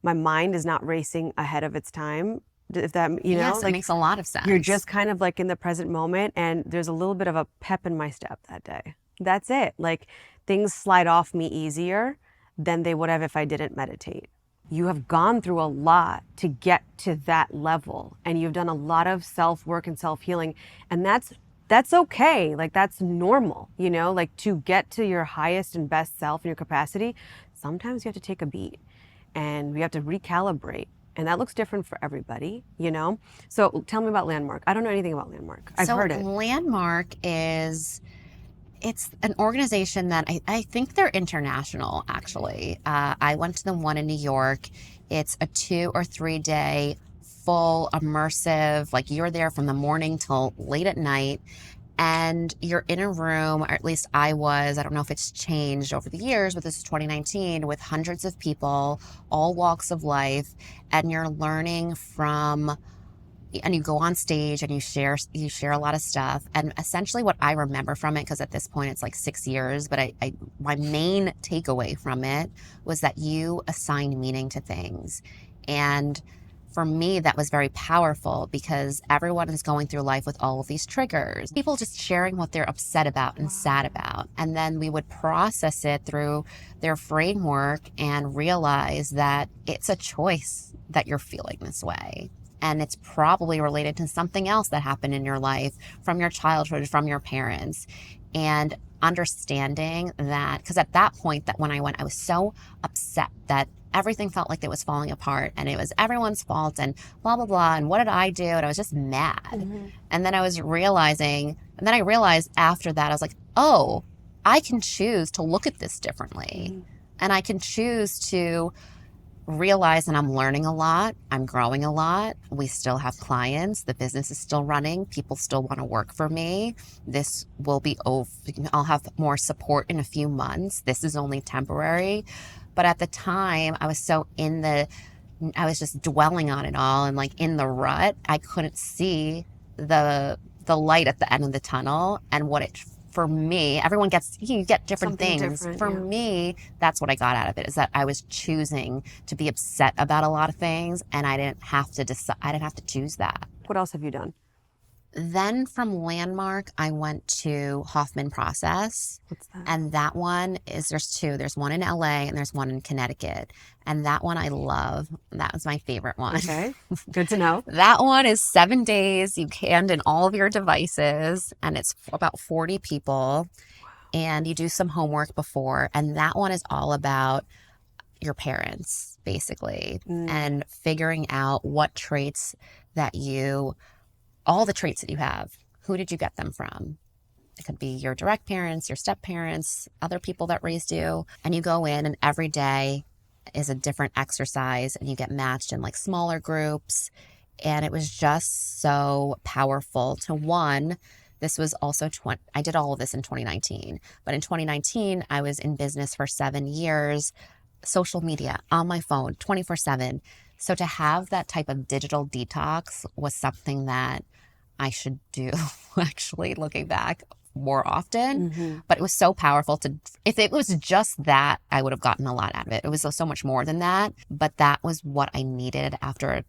My mind is not racing ahead of its time. If that, yes, it makes a lot of sense. You're just kind of like in the present moment, and there's a little bit of a pep in my step that day. That's it. Like things slide off me easier than they would have if I didn't meditate. You have gone through a lot to get to that level, and you've done a lot of self-work and self-healing, and that's okay. Like that's normal, like to get to your highest and best self and your capacity, sometimes you have to take a beat and we have to recalibrate. And that looks different for everybody, So tell me about Landmark. I don't know anything about Landmark. I've heard it. Landmark it's an organization that I think they're international, actually. I went to the one in New York. It's a 2 or 3 day full immersive, like you're there from the morning till late at night. And you're in a room, or at least I was, I don't know if it's changed over the years, but this is 2019, with hundreds of people, all walks of life. And you're learning and you go on stage and you share a lot of stuff. And essentially what I remember from it, because at this point it's like 6 years, but my main takeaway from it was that you assign meaning to things. And for me, that was very powerful because everyone is going through life with all of these triggers. People just sharing what they're upset about and sad about. And then we would process it through their framework and realize that it's a choice that you're feeling this way. And it's probably related to something else that happened in your life, from your childhood, from your parents. And understanding that, because at that point, that when I went, I was so upset that everything felt like it was falling apart and it was everyone's fault and blah, blah, blah. And what did I do? And I was just mad. And then I realized after that, I was like, oh, I can choose to look at this differently. And I can choose to realize that I'm learning a lot. I'm growing a lot. We still have clients. The business is still running. People still want to work for me. This will be over. I'll have more support in a few months. This is only temporary. But at the time, I was so I was just dwelling on it all and like in the rut. I couldn't see the light at the end of the tunnel and what it, for me, you get different things. For me, that's what I got out of it, is that I was choosing to be upset about a lot of things, and I didn't have to decide. I didn't have to choose that. What else have you done? Then from Landmark, I went to Hoffman Process. What's that? And that one there's two. There's one in LA and there's one in Connecticut. And that one I love. That was my favorite one. Okay, good to know. That one is 7 days. You hand in all of your devices, and it's about 40 people. And you do some homework before. And that one is all about your parents, basically, and figuring out what traits that all the traits that you have. Who did you get them from? It could be your direct parents, your step parents, other people that raised you. And you go in, and every day is a different exercise, and you get matched in like smaller groups. And it was just so powerful this was also I did all of this in 2019, but in 2019, I was in business for 7 years, social media on my phone, 24/7. So to have that type of digital detox was something that I should do, actually, looking back, more often. But it was so powerful if it was just that, I would have gotten a lot out of it. It was so much more than that, but that was what I needed after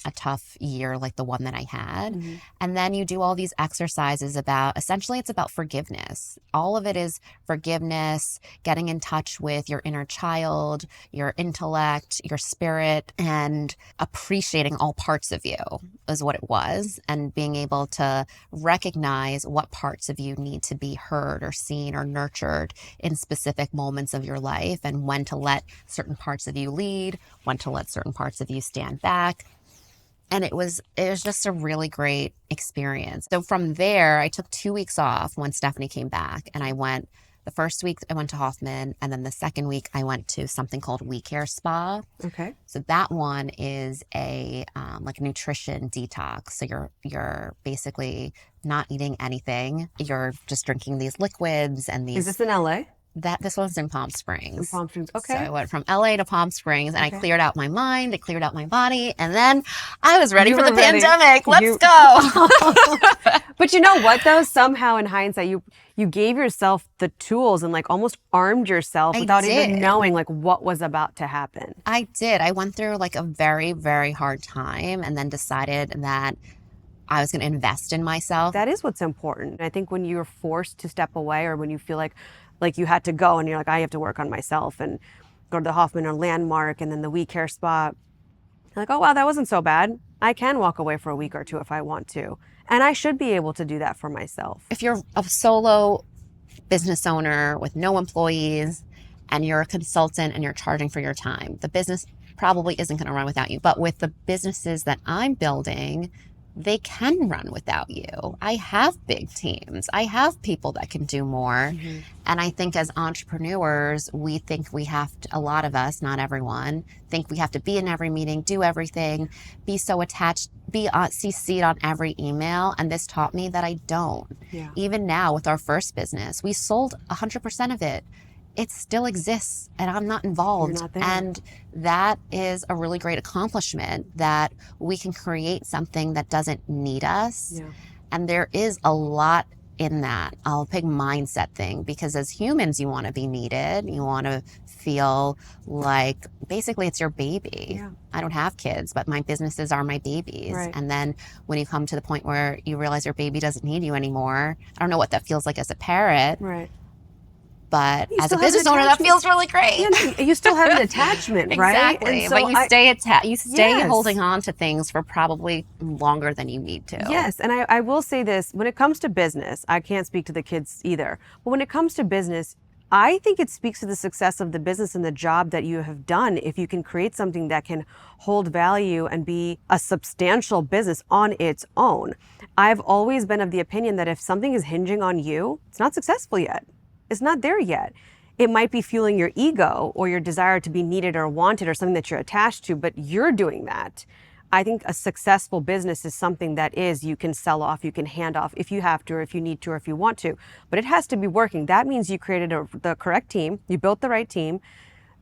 a tough year like the one that I had. And then you do all these exercises essentially it's about forgiveness. All of it is forgiveness, getting in touch with your inner child, your intellect, your spirit, and appreciating all parts of you is what it was. And being able to recognize what parts of you need to be heard or seen or nurtured in specific moments of your life, and when to let certain parts of you lead, when to let certain parts of you stand back. And it was just a really great experience. So from there, I took 2 weeks off when Stephanie came back, and the first week I went to Hoffman, and then the second week I went to something called We Care Spa. Okay. So that one is a like nutrition detox. So you're basically not eating anything. You're just drinking these liquids and these. Is this in LA? This one's in Palm Springs. In Palm Springs, okay. So I went from LA to Palm Springs, and I cleared out my mind, I cleared out my body, and then I was ready for the pandemic. Let's go. But you know what, though? Somehow in hindsight, you gave yourself the tools and like almost armed yourself without even knowing like what was about to happen. I did. I went through like a very, very hard time, and then decided that I was going to invest in myself. That is what's important. I think when you're forced to step away, or when you feel like you had to go and you're like, I have to work on myself and go to the Hoffman or Landmark and then the We Care Spa. You're like, oh, wow, that wasn't so bad. I can walk away for a week or two if I want to. And I should be able to do that for myself. If you're a solo business owner with no employees and you're a consultant and you're charging for your time, the business probably isn't going to run without you. But with the businesses that I'm building, they can run without you. I have big teams. I have people that can do more. And I think as entrepreneurs, we think we have to, a lot of us, not everyone, think we have to be in every meeting, do everything, be so attached, be CC'd on every email. And this taught me that I don't. Even now with our first business, we sold 100% of it. It still exists, and I'm not involved. You're not there. And that is a really great accomplishment, that we can create something that doesn't need us. And there is a lot in that, a big mindset thing, because as humans, you want to be needed. You want to feel like basically it's your baby. I don't have kids, but my businesses are my babies. And then when you come to the point where you realize your baby doesn't need you anymore, I don't know what that feels like as a parent. But You as a still have an business owner, that attachment. feels really great. Yeah, you still have an attachment, right? Exactly. And But so you stay Yes. holding on to things for probably longer than you need to. Yes, and I will say this, when it comes to business, I can't speak to the kids either, but when it comes to business, I think it speaks to the success of the business and the job that you have done if you can create something that can hold value and be a substantial business on its own. I've always been of the opinion that if something is hinging on you, it's not successful yet. It's not there yet. It might be fueling your ego or your desire to be needed or wanted or something that you're attached to, but you're doing that. I think a successful business is something that you can sell off, you can hand off if you have to, or if you need to, or if you want to, but it has to be working. That means you created the correct team, you built the right team,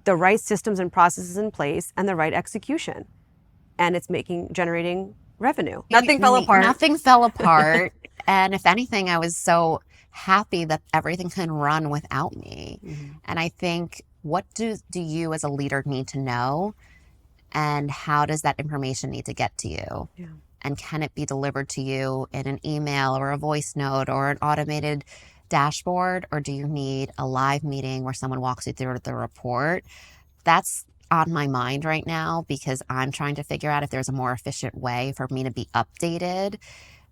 the right systems and processes in place, and the right execution. And it's generating revenue. Nothing fell apart. Nothing fell apart. And if anything, I was so happy that everything can run without me. And I think, what do you as a leader need to know? And how does that information need to get to you? Yeah. And can it be delivered to you in an email or a voice note or an automated dashboard? Or do you need a live meeting where someone walks you through the report? That's on my mind right now because I'm trying to figure out if there's a more efficient way for me to be updated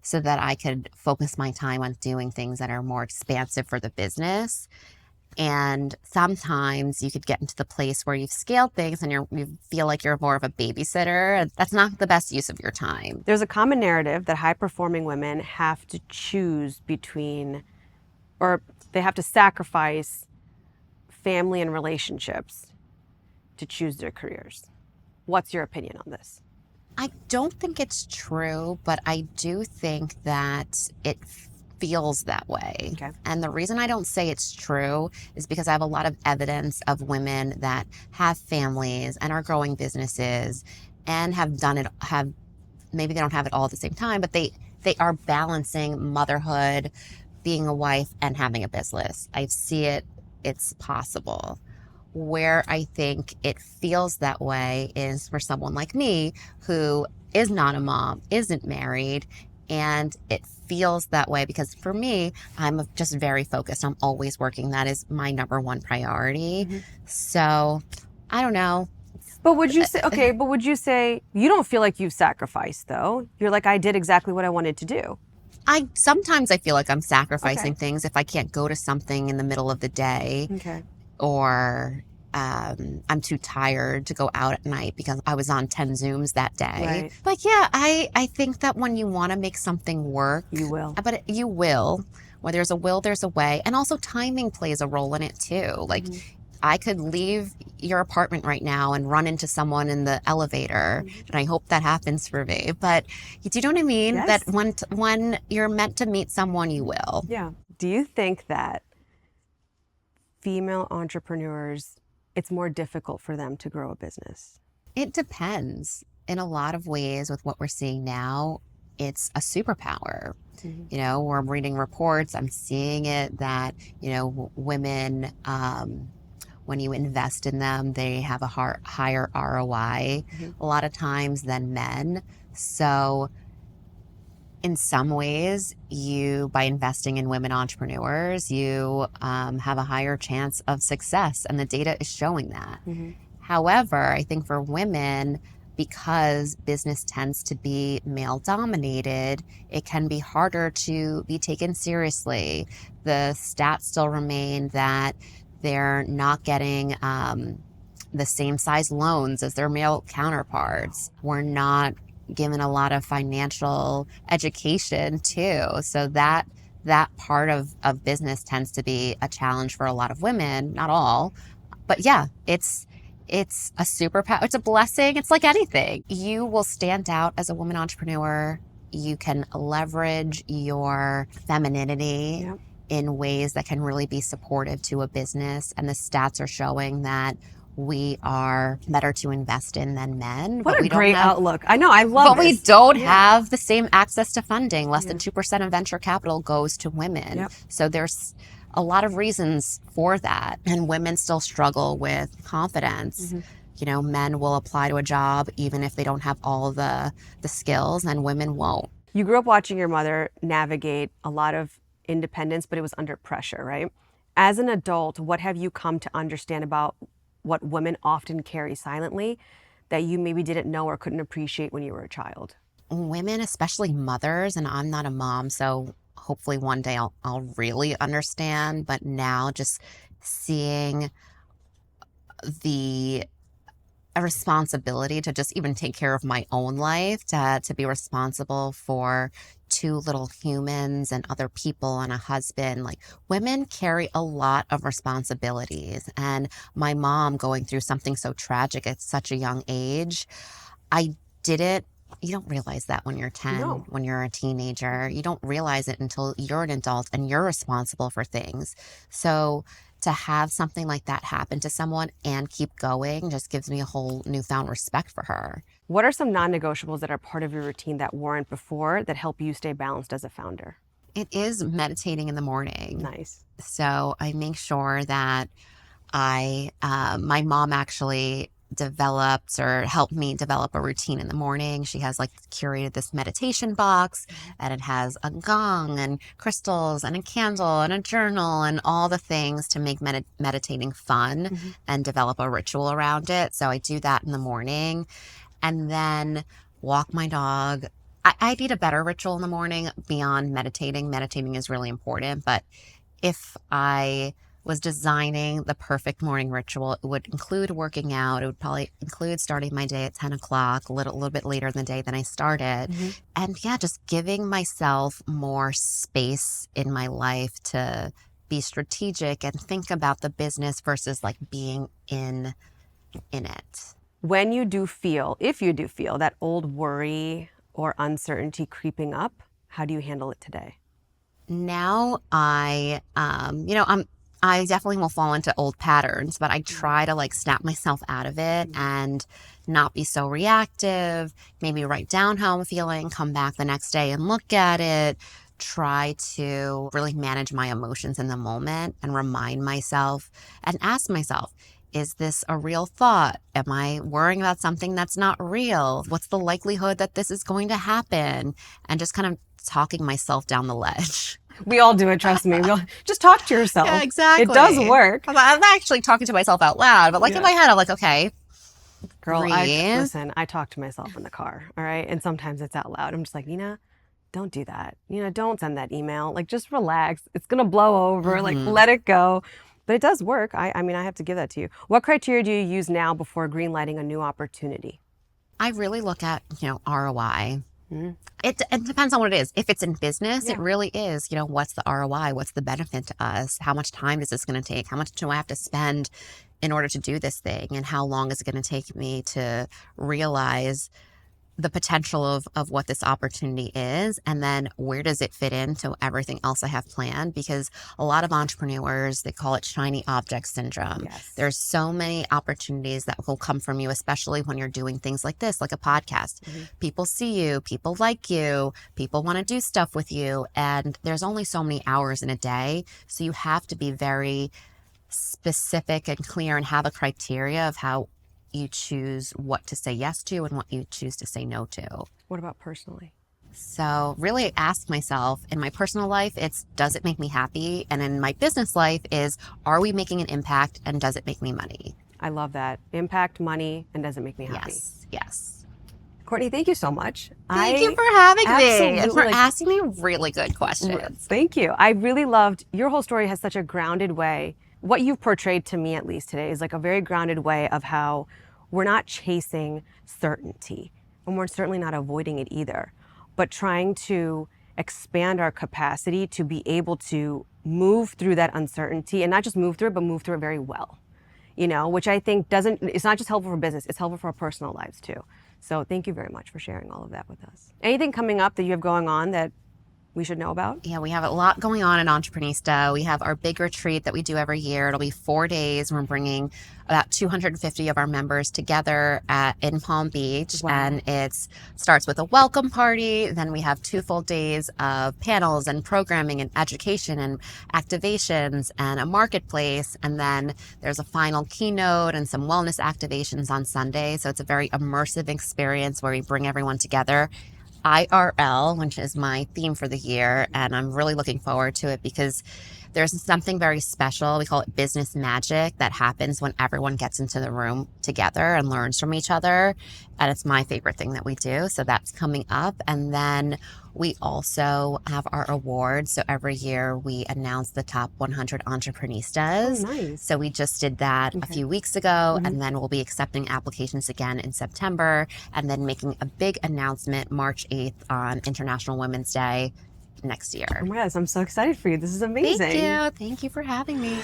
so that I could focus my time on doing things that are more expansive for the business. And sometimes you could get into the place where you've scaled things and you feel like you're more of a babysitter. That's not the best use of your time. There's a common narrative that high-performing women have to choose between, or they have to sacrifice family and relationships to choose their careers. What's your opinion on this? I don't think it's true, but I do think that it feels that way. Okay. And the reason I don't say it's true is because I have a lot of evidence of women that have families and are growing businesses and have done it, maybe they don't have it all at the same time, but they are balancing motherhood, being a wife, and having a business. I see it, it's possible. Where I think it feels that way is for someone like me who is not a mom, isn't married, and it feels that way because for me, I'm just very focused. I'm always working. That is my number one priority. So I don't know. But would you say, you don't feel like you've sacrificed though? You're like, I did exactly what I wanted to do. Sometimes I feel like I'm sacrificing things if I can't go to something in the middle of the day. Okay. Or I'm too tired to go out at night because I was on 10 Zooms that day. Right. But yeah, I think that when you want to make something work, You will. But you will. Where there's a will, there's a way. And also timing plays a role in it too. Like I could leave your apartment right now and run into someone in the elevator. And I hope that happens for me. But do you know what I mean? Yes. That when you're meant to meet someone, you will. Yeah. Do you think that female entrepreneurs, it's more difficult for them to grow a business? It depends. In a lot of ways with what we're seeing now, it's a superpower. You know, we're reading reports, I'm seeing it that, you know, women, when you invest in them, they have a higher ROI a lot of times than men. So in some ways, by investing in women entrepreneurs, you have a higher chance of success, and the data is showing that. However, I think for women, because business tends to be male-dominated, it can be harder to be taken seriously. The stats still remain that they're not getting the same size loans as their male counterparts. We're not given a lot of financial education too. So that part of business tends to be a challenge for a lot of women, not all. But yeah, it's a superpower. It's a blessing. It's like anything. You will stand out as a woman entrepreneur. You can leverage your femininity in ways that can really be supportive to a business. And the stats are showing that we are better to invest in than men. What a great outlook. I know, I love But this. we don't have the same access to funding. Less than 2% of venture capital goes to women. So there's a lot of reasons for that. And women still struggle with confidence. You know, men will apply to a job even if they don't have all the skills, and women won't. You grew up watching your mother navigate a lot of independence, but it was under pressure, right? As an adult, what have you come to understand about what women often carry silently that you maybe didn't know or couldn't appreciate when you were a child? Women, especially mothers, and I'm not a mom, so hopefully one day I'll really understand. But now just seeing the a responsibility to just even take care of my own life, to be responsible for two little humans and other people and a husband. Like, women carry a lot of responsibilities. And my mom going through something so tragic at such a young age, I didn't, you don't realize that when you're 10, No. when you're a teenager. You don't realize it until you're an adult and you're responsible for things. So to have something like that happen to someone and keep going just gives me a whole newfound respect for her. What are some non-negotiables that are part of your routine that weren't before that help you stay balanced as a founder? It is meditating in the morning. Nice. So I make sure that my mom actually developed or helped me develop a routine in the morning. She has like curated this meditation box, and it has a gong and crystals and a candle and a journal and all the things to make meditating fun and develop a ritual around it. So I do that in the morning, and then walk my dog. I need a better ritual in the morning beyond meditating. Meditating is really important, but if I was designing the perfect morning ritual, it would include working out. It would probably include starting my day at 10 o'clock, a little bit later in the day than I started. And yeah, just giving myself more space in my life to be strategic and think about the business versus like being in it. When you do feel, if you do feel that old worry or uncertainty creeping up, how do you handle it today? Now I definitely will fall into old patterns, but I try to like snap myself out of it and not be so reactive, maybe write down how I'm feeling, come back the next day and look at it, try to really manage my emotions in the moment and remind myself and ask myself, is this a real thought? Am I worrying about something that's not real? What's the likelihood that this is going to happen? And just kind of talking myself down the ledge. We all do it, trust me. Just talk to yourself. Yeah, exactly. It does work. I'm not actually talking to myself out loud, but like in my head, I'm like, okay, Girl, breathe. listen, I talk to myself in the car, all right? And sometimes it's out loud. I'm just like, Nina, don't do that. Don't send that email. Like, just relax. It's going to blow over. Like, let it go. But it does work. I mean, I have to give that to you. What criteria do you use now before greenlighting a new opportunity? I really look at, ROI. It depends on what it is. If it's in business, it really is, what's the ROI? What's the benefit to us? How much time is this going to take? How much do I have to spend in order to do this thing? And how long is it going to take me to realize the potential of what this opportunity is? And then where does it fit into everything else I have planned? Because a lot of entrepreneurs, they call it shiny object syndrome. Yes. There's so many opportunities that will come from you, especially when you're doing things like this, like a podcast. People see you, people like you, people want to do stuff with you. And there's only so many hours in a day. So you have to be very specific and clear and have a criteria of how you choose what to say yes to and what you choose to say no to. What about personally? So really ask myself, in my personal life, it's, does it make me happy? And in my business life is, are we making an impact and does it make me money? I love that. Impact, money, and does it make me happy? Yes. Courtney, thank you so much. Thank you for having me and for absolutely- asking me really good questions. Thank you. I really loved your whole story. Has such a grounded way. What you've portrayed to me, at least today, is like a very grounded way of how we're not chasing certainty, and we're certainly not avoiding it either, but trying to expand our capacity to be able to move through that uncertainty, and not just move through it, but move through it very well, which I think it's not just helpful for business, it's helpful for our personal lives too. So thank you very much for sharing all of that with us. Anything coming up that you have going on that we should know about? Yeah, we have a lot going on in Entrepenista. We have our big retreat that we do every year. It'll be 4 days. We're bringing about 250 of our members together in Palm Beach. Wow. And it starts with a welcome party. Then we have 2 full days of panels and programming and education and activations and a marketplace. And then there's a final keynote and some wellness activations on Sunday. So it's a very immersive experience where we bring everyone together. IRL, which is my theme for the year, and I'm really looking forward to it because There's something very special. We call it business magic that happens when everyone gets into the room together and learns from each other. And it's my favorite thing that we do. So that's coming up. And then we also have our awards. So every year we announce the top 100 Entreprenistas. Oh, nice. So we just did that a few weeks ago, and then we'll be accepting applications again in September, and then making a big announcement March 8th on International Women's Day next year. Oh my gosh, I'm so excited for you. This is amazing. Thank you. Thank you for having me.